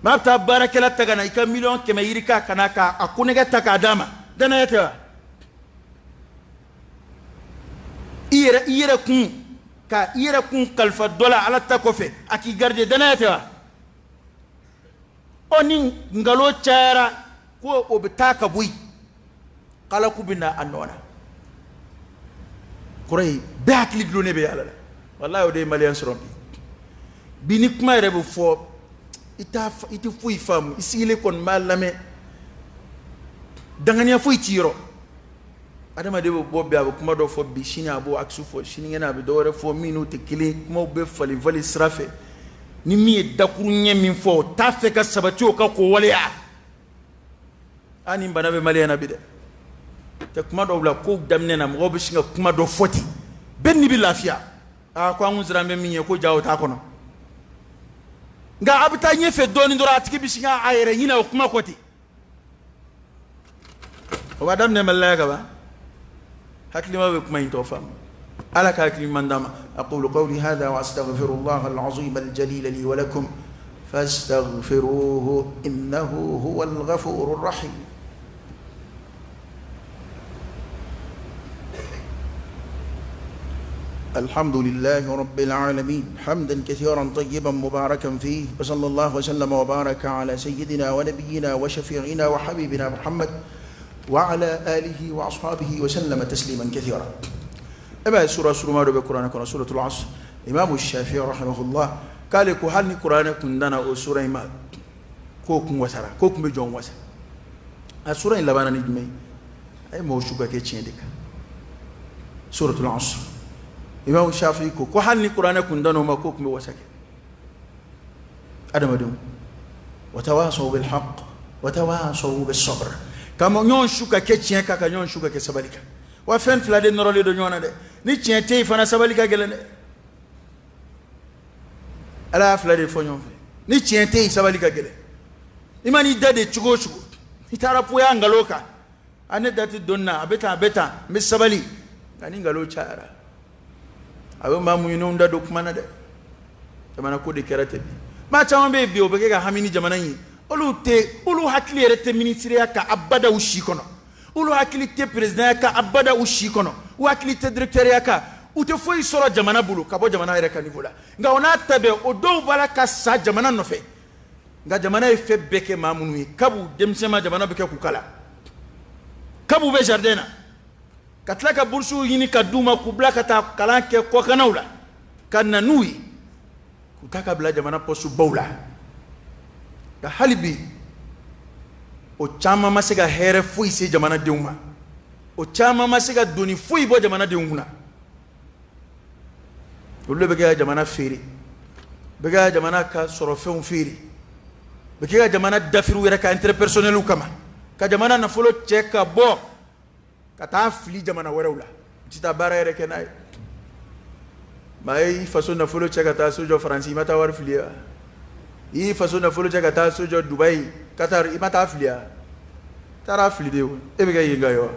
ma ta barakela ta kana ika million kema yirika kana ka akunega ta ka dama dana ta ira kun kalfa dola ala ta kofe aki garde dana ta oni ngalo chara ko obitaka bui kala kubina anona kurai bakli glone be yalla wallahi o de malian srompi bini kuma rebo fo ita fui fam isile kon malame dangania fui tiro adama de bobbe abo kuma do fo bi shini abo aksu fo shini ngena be do re fo minute kili kuma be fali vali srafe ni mi dakuru nyemi fo ta fe ka sabati o ka ko wale ya ani bana be maliana bi de te kuma do la ko damne na mo be shinga kuma do foti benni bi lafiya a ko an zira me minye ko jawo ta kono nga abita nyefe doni ndora atiki bi shinga ayere nyina kuma koti o badam ne malaga ba hakli ma be kuma into fam على كاكل من دام أقول قولي هذا وأستغفر الله العظيم الجليل لي ولكم فاستغفروه إنه هو الغفور الرحيم الحمد لله رب العالمين حمدا كثيرا طيبا مباركا فيه وصلى الله وسلم وبارك على سيدنا ونبينا وشفيعنا وحبيبنا محمد وعلى آله وأصحابه وسلم تسليما كثيرا أما سورة ما رب القرآن كنا سورة العصر إمام الشافعي رحمه الله قال لك هل القرآن كنا أو سورة ما كوكم وسرا كوكم بجون وسرا السورة اللي بنا نجمع أي موشوكا كيتشيندك سورة العصر إمام الشافعي كو هل القرآن كنا ما كوكم وسرا أدم دم وتواصوا بالحق وتواصوا بالصبر كما ينشوكا كيتشينكا كا ينشوكا كسبالك وفين فلادين نرولي دو نيوانا دي نيتشين تي فانا سباليكا جلن ألا فلادين فونيون في نيتشين تي سباليكا جلن إما نيدادي تشغو تشغو نتارا بويا انغالوكا أنا داتي دونا أبتا مس سبالي غاني انغالو تشارا أبو مامو ينون دا دوكمانا دي جمانا كودي كراتي ما تشاوان بي بيو بكيكا حميني جمانا يي أولو حكلي رتي منيسريا كا أبدا وشيكونا ulu hakilite president ka abada ushikono u hakilite directeur yaka ute foi soro jamana bulu kabo jamana ere ka niveau la nga ona tabe o do bala ka sa jamana no fe nga jamana e fe beke mamunu kabu demsema jamana beke kukala kabu be jardena katla ka bursu yini ka duma kubla ka ta kalanke ko kanaula kana nui kutaka bla jamana posu bawla da halibi o chama masega here fui se jamana deuma o chama masega doni fui bo jamana deunguna ulle bega jamana feri bega jamana ka sorofeun feri bega jamana dafiru wera ka interpersonnel kama ka jamana na folo cheka bo ka ta fli jamana werewla tita barere kenay mai façon na folo cheka ta sojo franci mata war flia yi façon na folo cheka ta sojo dubai Qatar imata aflia tara afli de ebe ga yinga yo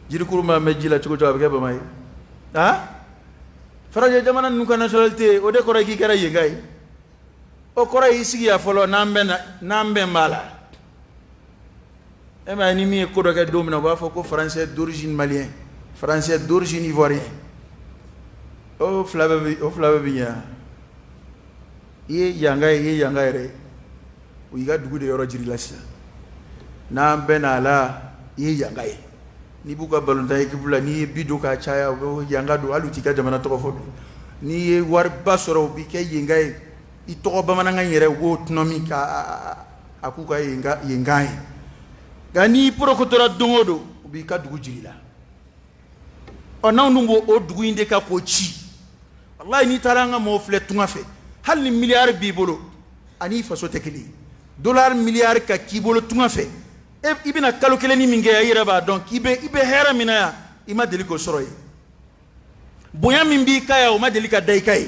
jiri kuruma mejila chuko to abega bamai ha faraje jamana nuka nationalité o de ko raki kara yingai o ko ray sigi ya folo nambe mala e ma ni mi ko do ke domina ba fo ko français d'origine malien français d'origine ivoirien o flaba bi ya ye yanga re o yiga dugu de yoro jiri la sa na benala ye yanga ye ni buka balonta équipe la ni bido ka chaya o yanga do aluti ka jamana to fo ni war basoro bi ke yanga ye i to ba mananga yere wo tnomi ka akuka yanga gani prokotora dongodo bi ka dugu jiri la ona ndungo o dugu inde ka ko ci wallahi ni taranga mo fle tunga fe hal ni milliard bi bolo ani faso tekili dollar milliard ka ki bolo tunga fe e ibina kalo kele ni minge yira ba donc ibe hera mina ya ima deli ko soroy boya min bi kaya o ma deli ka dai kai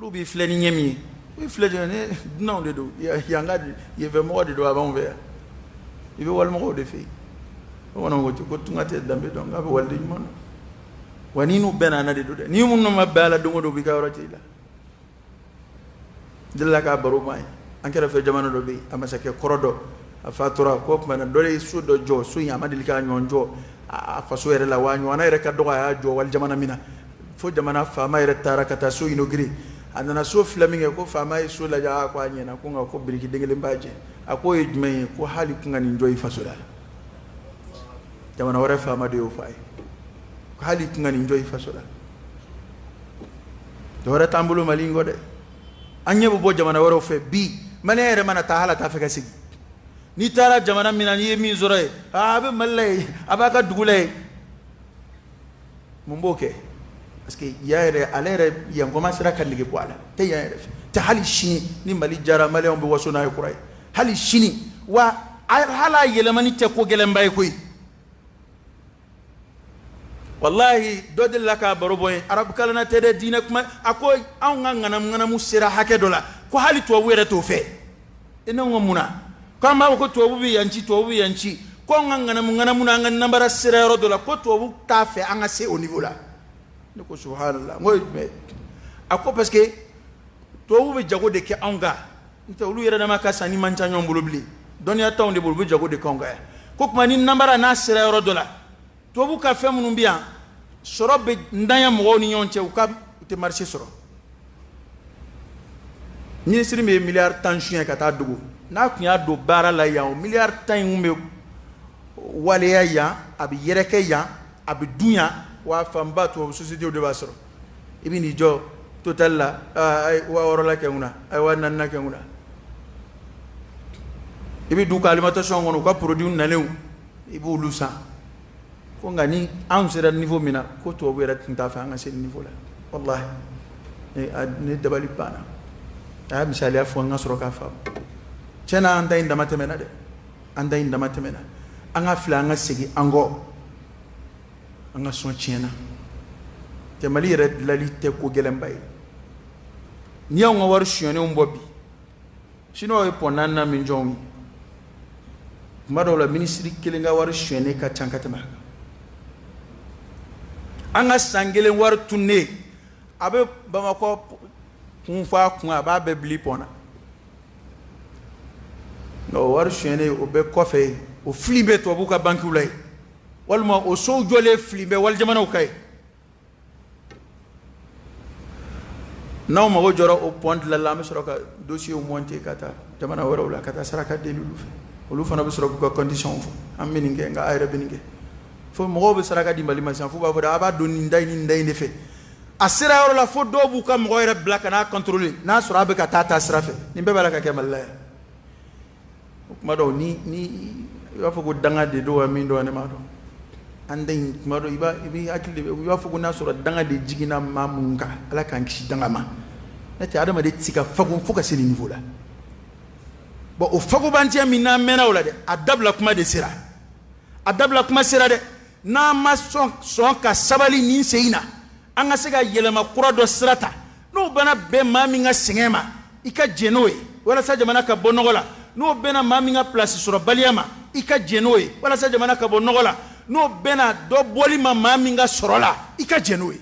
lu bi fle ni nyemi bi fle ne non de do ya ngadi ye ve mo de do avant ver ibe wal mo de fe wona ko tunga te dambe donc abe walde mon waninu benana de do de ni mun no mabala do ngodo bi ka roti la dilla ka baro mai ankara fe jamano do bi amasake korodo afatura ko mana dole su do jo su ya madil ka nyonjo a faso yere la wanyo ana yere ka do ya jo wal jamana mina fo jamana fama yere tarakata su inogri anana so flaminge ko fama su la ja ko anyena ko nga ko biriki dengele mbaje ako ejme ko hali kunga ni joy faso la jamana wara fama de yo fay ko hali kunga ni joy faso la do wara tambulo malingo de anye bo jamana wara fe bi manere mana ta hala ta feka sigi ni tara jamana mina ni mi zore abe malle abaka dugule mumboke parce que yaere alere yan commencer à kallige poala te yaere te hali shini ni mali jara mali on be wasona ay kuray hali shini wa hala yelemani te ko gelembay koy wallahi dodel laka baroboy arab kalana te de dina kuma akoy an ngana mu sira hake dola ko hali to were to fe ina ngomuna kama ko to bi yanchi ko ngana mu na nambara sira ro dola ko to bu ka fe anga se au niveau là ne ko subhanallah moy me ako parce que to bu jago de ke anga nta ulu yere na maka sani mancha nyombolo bli donia taw de bu jago de konga ko kuma ni nambara na sira ro dola to bu ka fe munum biya sorobe ndanya mo ni nyonche u ka te marché soro ministre me milliard tension ka ta dugu na kunya do bara la ya milliard tan umbe wale ya abi yereke ya abi dunya wa famba to société de basoro ibini jo total la wa orola kenuna ay wa nanna kenuna ibi du alimentation ngono ko produit nalew ibu lusa ko ngani an sera niveau mina ko to wera tinta fa nga sen niveau la wallahi ne dabali pana misali afu nga soro ka fa cena anda inda matemena de anda inda matemena anga fla nga sigi ango anga son cena te mali red lalite ko gelembay niya nga war shione umbobi sino e ponana min jongi madola ministry kelinga war shione ka chankatema anga sangele war tunne abe bamako kunfa kun aba be blipona no war shione obe kofe o flibe to buka banki ulay walma o so jole flibe wal jamana o kay naw ma wojoro o point la lam soroka dossier o monté kata jamana wala kata saraka de lulu fe olu fana be soroka ko condition fo amini nge nga ayre beninge fo mo be saraka di mbali masan fo ba fo aba do ni nday ne fe asira wala fo do bu kam go yere black na contrôler na sura be kata ta srafe ni be bala ka kemal kuma do ni yo fo go danga de do ami do ne ma do ande kuma do ibi akili yo fo go na sura danga de jigina mamunga ala kan kishi danga ma na ti adama de tika fagu fo ka seni niveau la bo o fagu banti amina mena wala de adabla kuma de sira adabla kuma sira de na ma son ka sabali ni seina anga sega yelema kura do sirata no bana be mami nga singema ika jenoe wala sa jamana ka bonogola no bena mami nga place sur baliama ika jenoe wala sa jamana ka bonogola no bena do boli mami nga sorola ika jenoe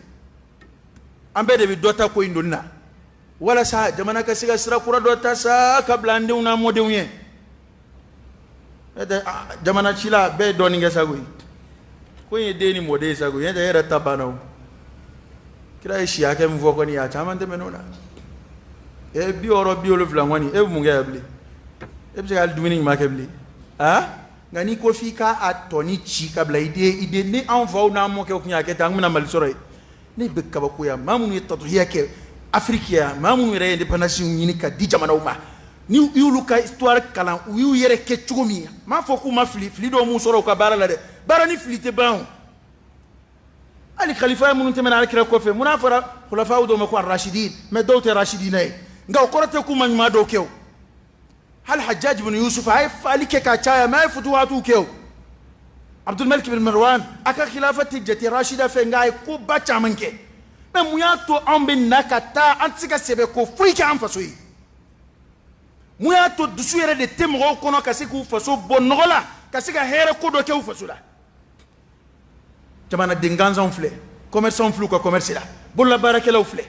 ambe de bi dota ko indonna wala sa jamana ka siga sira kura do ta sa kabla ande una modeunye jamana chila be doni nga sago ko ye deni mode sago ye da tabano kira e shia ke mvo ko ni ya chama te menona e bi oro bi olo flangwani e mu nga yabli e bi gal dumini ma kebli ngani ko fika atoni chi kabla ide ne envo na mo ke ko nya ke tang na mal soroy ne be kaba ko ya mamunu tatuhiya ke afrikia mamunu re independence ni ka di jamana uma ni yulu ka histoire kalan yu yere ke chugumi ma foku ma fli do mu soro ka bara la de bara ni fli te ban ali khalifa mun temena al kira ko fe munafara khulafa do ma ko rashidin me do te rashidin nga ko rate ku man ma do kew hal hajjaj ibn yusuf ay fali ke ka chaya ma futuwatu kew abdul malik ibn marwan aka khilafati jati rashida fe nga ko ba chamanke me muyato ambe nakata antika sebe ko fuika am fasoyi muyato dusu yere de temo kono kasiku faso bonnola kasika here ko do kew fasula jamana dinganza on fle commerçant flu ko commerce la bolla barakela on fle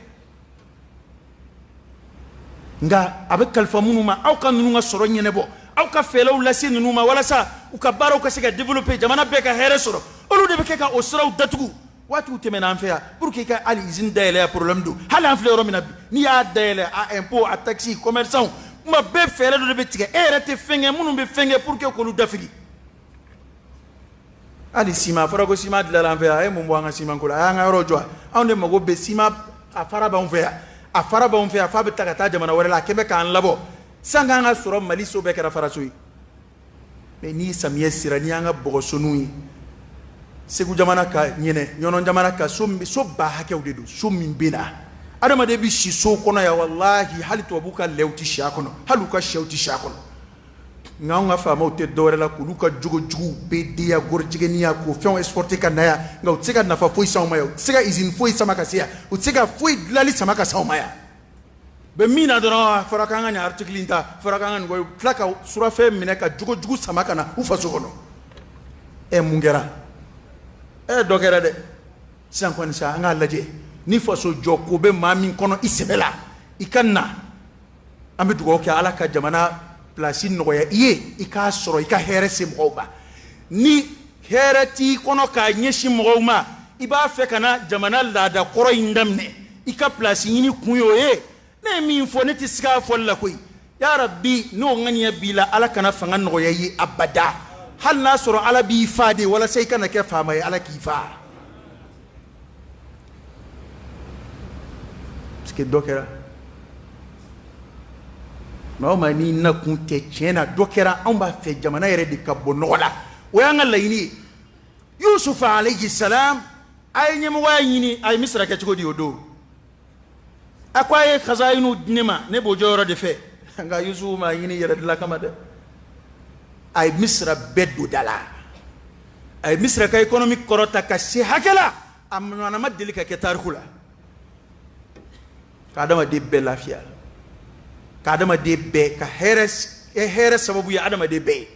nga abe kalfa munuma aw kan nunga soro nyene bo aw ka felaw lasi nunuma wala sa u ka baro ka sika développer jamana be ka here soro olu de be ka o soro datugu watu temena anfea pour que ka ali izin dele problème do hala anfle romina ni ya dele a impôt a taxi commerçant ma be fere do be tige rete fenge munu be fenge pour que ko lu dafili ali sima fara ko sima de la anfea e mumbo anga sima ko la anga rojo ande mago be sima a fara ba anfea fa be takata jamana wala la kebe kan labo sanga nga soro mali so be kara fara soyi me ni samiye sirani anga bogo sonui segu jamana ka nyene nyonon jamana ka so ba hake udedo so mimbina adama de bi shi so kono ya wallahi hali to buka lewti shakono haluka shewti shakono nga fa mo te dore la kuluka jugo be dia gorjigeni ya ko fion exporter kanaya nga utsika na fa foi sama yo tsika izin foi sama kasia utsika foi lali sama ka sama ya be mina dona farakanga ni article inta farakanga ngo klaka sura fe mineka jugo sama kana ufa sokono e mungera e dokera de sankon sa nga laje ni faso joko be mamin kono isebela ikanna ambe dugo ke ala ka jamana place no ya iye ika soro ika here sim oba ni here ti kono ka nyeshi mogoma iba fe kana jamana lada koro indamne ika place yini kunyo ne mi info ne ti ska folla koy ya rabbi no ngani ya bila ala kana fanga no ya yi abada hal nasoro ala bi fade wala sai kana ke fama ya ala kifa ske dokera no mani na kunte chena dokera amba fe jamana yere di kabonola wayanga layini yusuf alayhi salam ay nyem wayini ay misra ka chiko di odo akwaye khazainu dinema ne bojoro de fe nga yusuf ma yini yere de la kamade ay misra beddu dala ay misra ka economic korota ka si hakela amna ma delika ke tarkhula kadama de belafia kadama de be ka heres sababu ya adama de be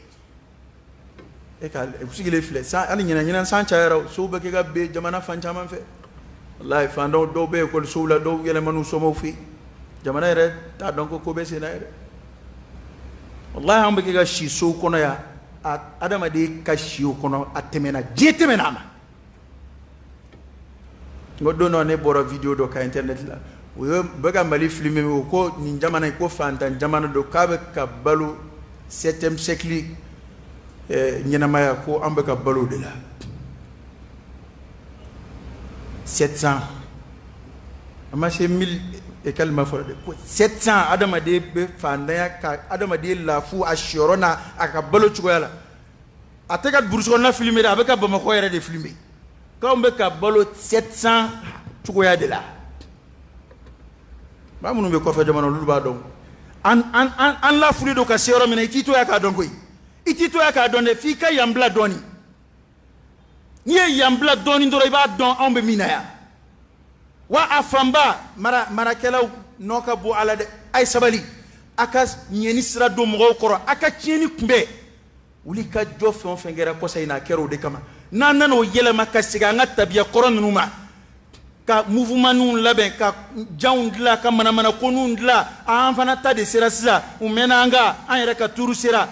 e ka usigile fle sa ali nyina san chaira so be ke ga be jamana fancha man fe wallahi fando do be ko so la do yele manu so mo fi jamana re ta donc ko be sina re wallahi am be ke ga shi so kono ya adama de ka shi kono atemena jetemena ma ngodo no ne boro video do ka internet la we baga mali filmé ko ni jamana ko fanta jamana do kabe ka balu 7e siècle nyina maya ko ambe ka balu de la 700 ama c'est 1000 et kalma fo de 700 adama de be fanda ya ka adama de la fu ashorona aka balu chugo yala ateka burso na filmé avec bama ko yere de filmé ka ambe ka balu 700 chugo ya de la ba munu be ko fe jamano lulu ba don an la fuli do ka sero mina itito ya ka don koy itito ya ka don de fi ka yambla doni ni yambla doni ndoro ba don on be mina ya wa afamba mara kelaw noka bu ala de ay sabali aka nyeni sira do mo koro aka tieni kumbe wuli ka jo fe on fengera ko sayna kero de kama nan o yele makka siga ngata biya koron numa ka mouvement nun laben ka jaundla ka mana konundla an fana ta de sera sila umena anga an yere ka turu sera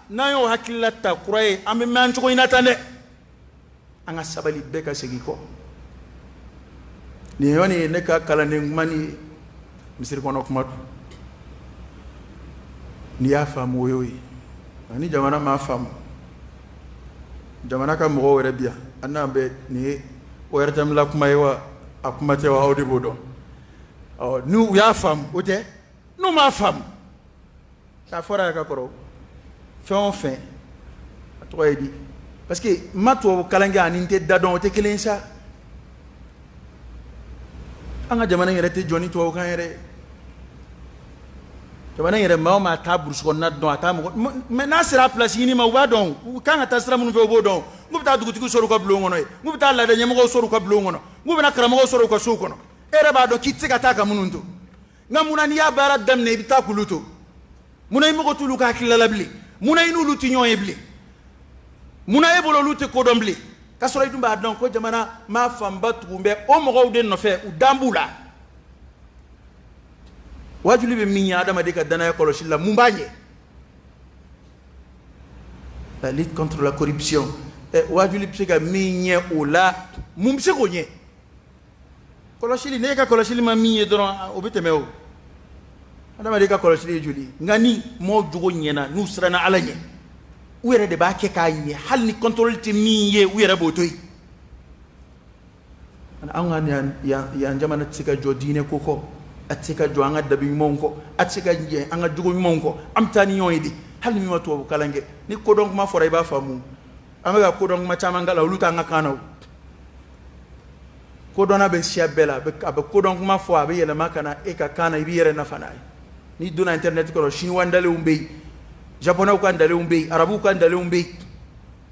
nayo hakilata kuraye ambe manchoko inatane anga sabali beka segiko ni yoni neka kala ne mani misiri kono kumatu ni ya famu yoyi ani jamana ma famu jamana ka mo wore biya anambe ni wore tam la kuma yewa akuma te wa awdi bodo nu ya famu ote nu ma famu sa fora ka koro fin to yedi parce que mato kalanga aninte dadon te kelensa anga jamana yere te joni to kan yere jamana yere ma ta burus ko na don ata mo mais na sera place yini ma wa don kan ata sera mun fe bo don mu ta dugu tiku soru ko blo ngono mu ta la de nyemo ko soru ko blo ngono mu na krama ko soru ko su kono ere ba do kitse ka ta ka mununto ngamuna ni ya bara damne bi ta kuluto munay mo ko tulu ka kilala bli munay nu luti nyoy bli munay bolo luti ko dom bli ka soro idumba don ko jamana ma famba tumbe o mo gawde no fe u dambula wajuli be minya adama de ka dana ko shilla mumbanye la lutte contre la corruption wajuli psika minya ola mumse ko nye ko shili ne ka ko shili ma minya don obitemeo adama de ka ko shili juli ngani mo jugo nyena nu srana alanye uyere de ba ke kay hal ni contrôle ti miye uyere botoy ana angani ya jamana tsika jodine koko atsika jo anga dabi monko atsika nje anga jugo monko amtani yoyidi hal mi ma to kalange ni ko donc ma foray ba famu anga ko donc ma chama ngala luta anga kanaw ko dona be siabela be ko donc ma fo abe yele makana e ka kana ibi yere na fanay ni duna internet ko chinois ndale umbe japonais ko ndale umbe arabu ko ndale umbe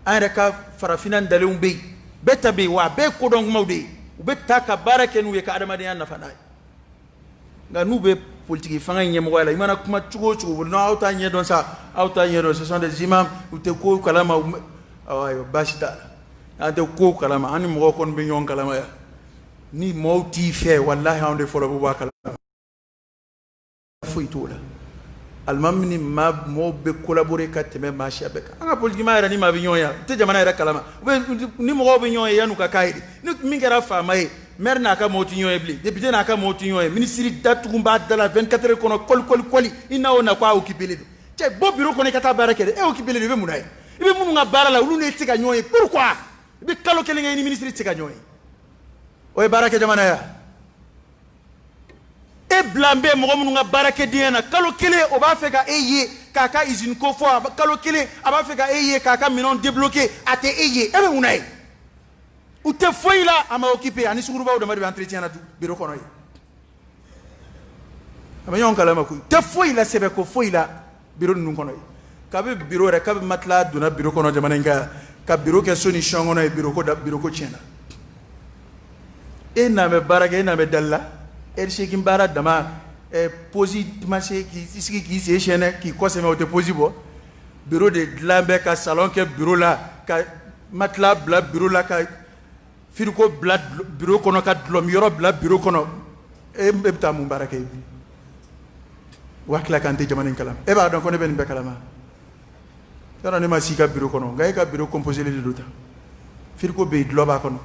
ayre ka farafina ndale umbe beta be wa be ko donc mawde be taka barakenu ye ka adama de na fanay nga nube politique fanga nyem wala imana kuma chugo chugo no auta nye don sa auta nye don ce sont des imams ou te ko kalama ayo bashita ante ko kalama ani mo kon be nyon kalama ya ni mawti fe wallahi onde folo bu bakala fuitola almamni ma mo be collaborer ka teme ma shabeka anga politique ma era ni ma bi nyon ya te jamana era kalama ni mo be nyon ya nu ka kaidi ni mingera fa mai maire n'a ka moti nyoy bli député n'a ka moti nyoy ministre datumba dala 24 heures kono kol ina ona kwa okipele do che bo bureau kono kata barakede e okipele do be munay ibe munu nga barala ulu ne tika nyoy pourquoi ibe kalo kele ngay ni ministre tika nyoy o barake jamana ya e blambe mo munu nga barake diena kalo kele o ba feka eye kaka usine ko fo kalo kele aba feka eye kaka minon débloquer ate eye e be munay ou te foi là à m'occuper ani suruba ou de mari entretien na bureau kono yi ama yon kala maku te foi là sebe ko foi là bureau nun kono yi ka be bureau re ka be matla duna bureau kono jamana nga ka bureau ke solution kono yi bureau ko tiena e na me baraka e na me dalla e shekin bara dama posi marché qui c'est chaîne qui quoi c'est me te posi bo bureau de lambe ka salon ke bureau là ka matla bla bureau là ka firiko blood bureau kono ka dlom yoro blood bureau kono e mbeta mu baraka yi wakla kante jamane kalam e ba don ko ne ben be kalama yoro ne ma sika bureau kono ngay ka bureau composé le dota firiko be dloba kono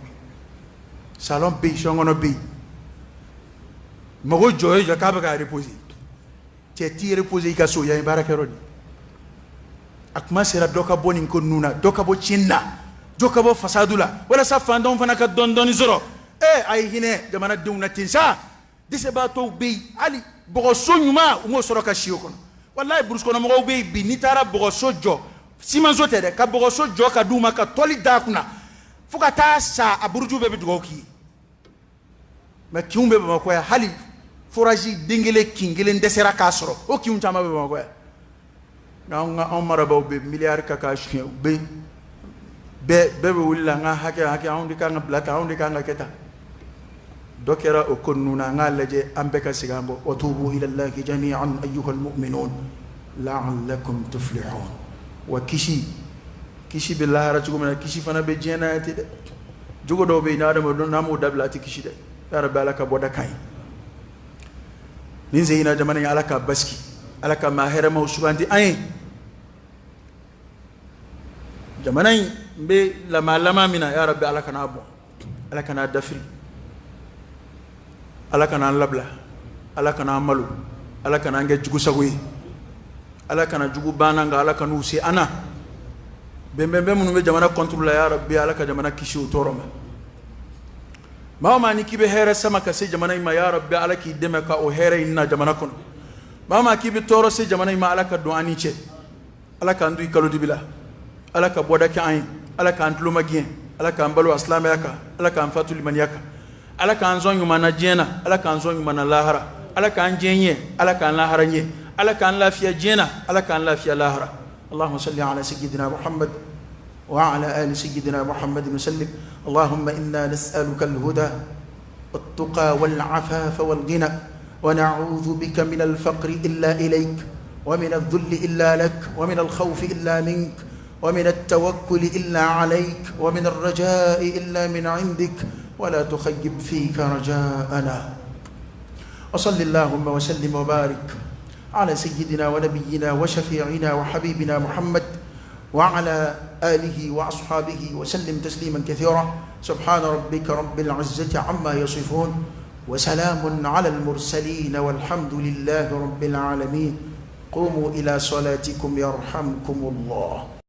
salon be shongono be mago joy ja ka ba ka reposer te ti reposer ka so ya baraka rodi akma sera doka boni ko nuna doka bo chinna joka bo fasadula wala sa fandon fana ka don zoro ay hine jamana dewna tinsa dise ba to be ali bogo sonyuma mo soro ka shiyo kono wallahi burus kono mo be bi ni tara bogo sojo siman zote de ka bogo sojo ka duma ka toli dakuna fuka ta sa aburju be dugo ki ma kiumbe ba ko ya hali foraji dingele kingele ndesera ka soro o kium chama be ba ko ya nga on maraba be milliard ka shiyo be be wula nga hake on dika nga blata on dika nga keta dokera o konnuna nga leje ambeka sigambo wa tubu ila allahi jami'an ayyuhal mu'minun la'allakum tuflihun wa kishi billahi rajugum kishi fana be jenati de jogo do be na do namo dablati kishi de ya rabbi alaka boda kai min zeyina jamana alaka baski alaka mahera mawsubanti ay jamanai be lama mina ya rabbi ala kana bo ala kana dafri ala kana labla ala kana malu ala kana nge jugu sagoyi ala kana jugu bananga ala kana usi ana bembe munu be jamana contrôle ya rabbi ala ka jamana kishi utoroma mama ni kibe here sama ka se jamana ma ya rabbi ala ki deme ka o here inna jamana kono mama kibe toro se jamana ma ala ka duani che ala ka ndu ikalo dibila ala ka boda ka ayin ala ka antlu magien ala ka ambalu aslama yaka ala ka amfatu liman yaka ala ka anzon yumana jena ala ka anzon yumana lahara ala ka anjenye ala ka lahara nye ala ka lafiya jena ala ka lafiya lahara اللهم صل على سيدنا محمد وعلى آل سيدنا محمد وسلم اللهم إنا نسألك الهدى والتقى والعفاف والغنى ونعوذ بك من الفقر إلا إليك ومن الذل إلا لك ومن الخوف إلا منك ومن التوكل إلا عليك ومن الرجاء إلا من عندك ولا تخيب فيك رجاءنا وصل اللهم وسلم وبارك على سيدنا ونبينا وشفيعنا وحبيبنا محمد وعلى آله وأصحابه وسلم تسليما كثيرا سبحان ربك رب العزة عما يصفون وسلام على المرسلين والحمد لله رب العالمين قوموا إلى صلاتكم يرحمكم الله.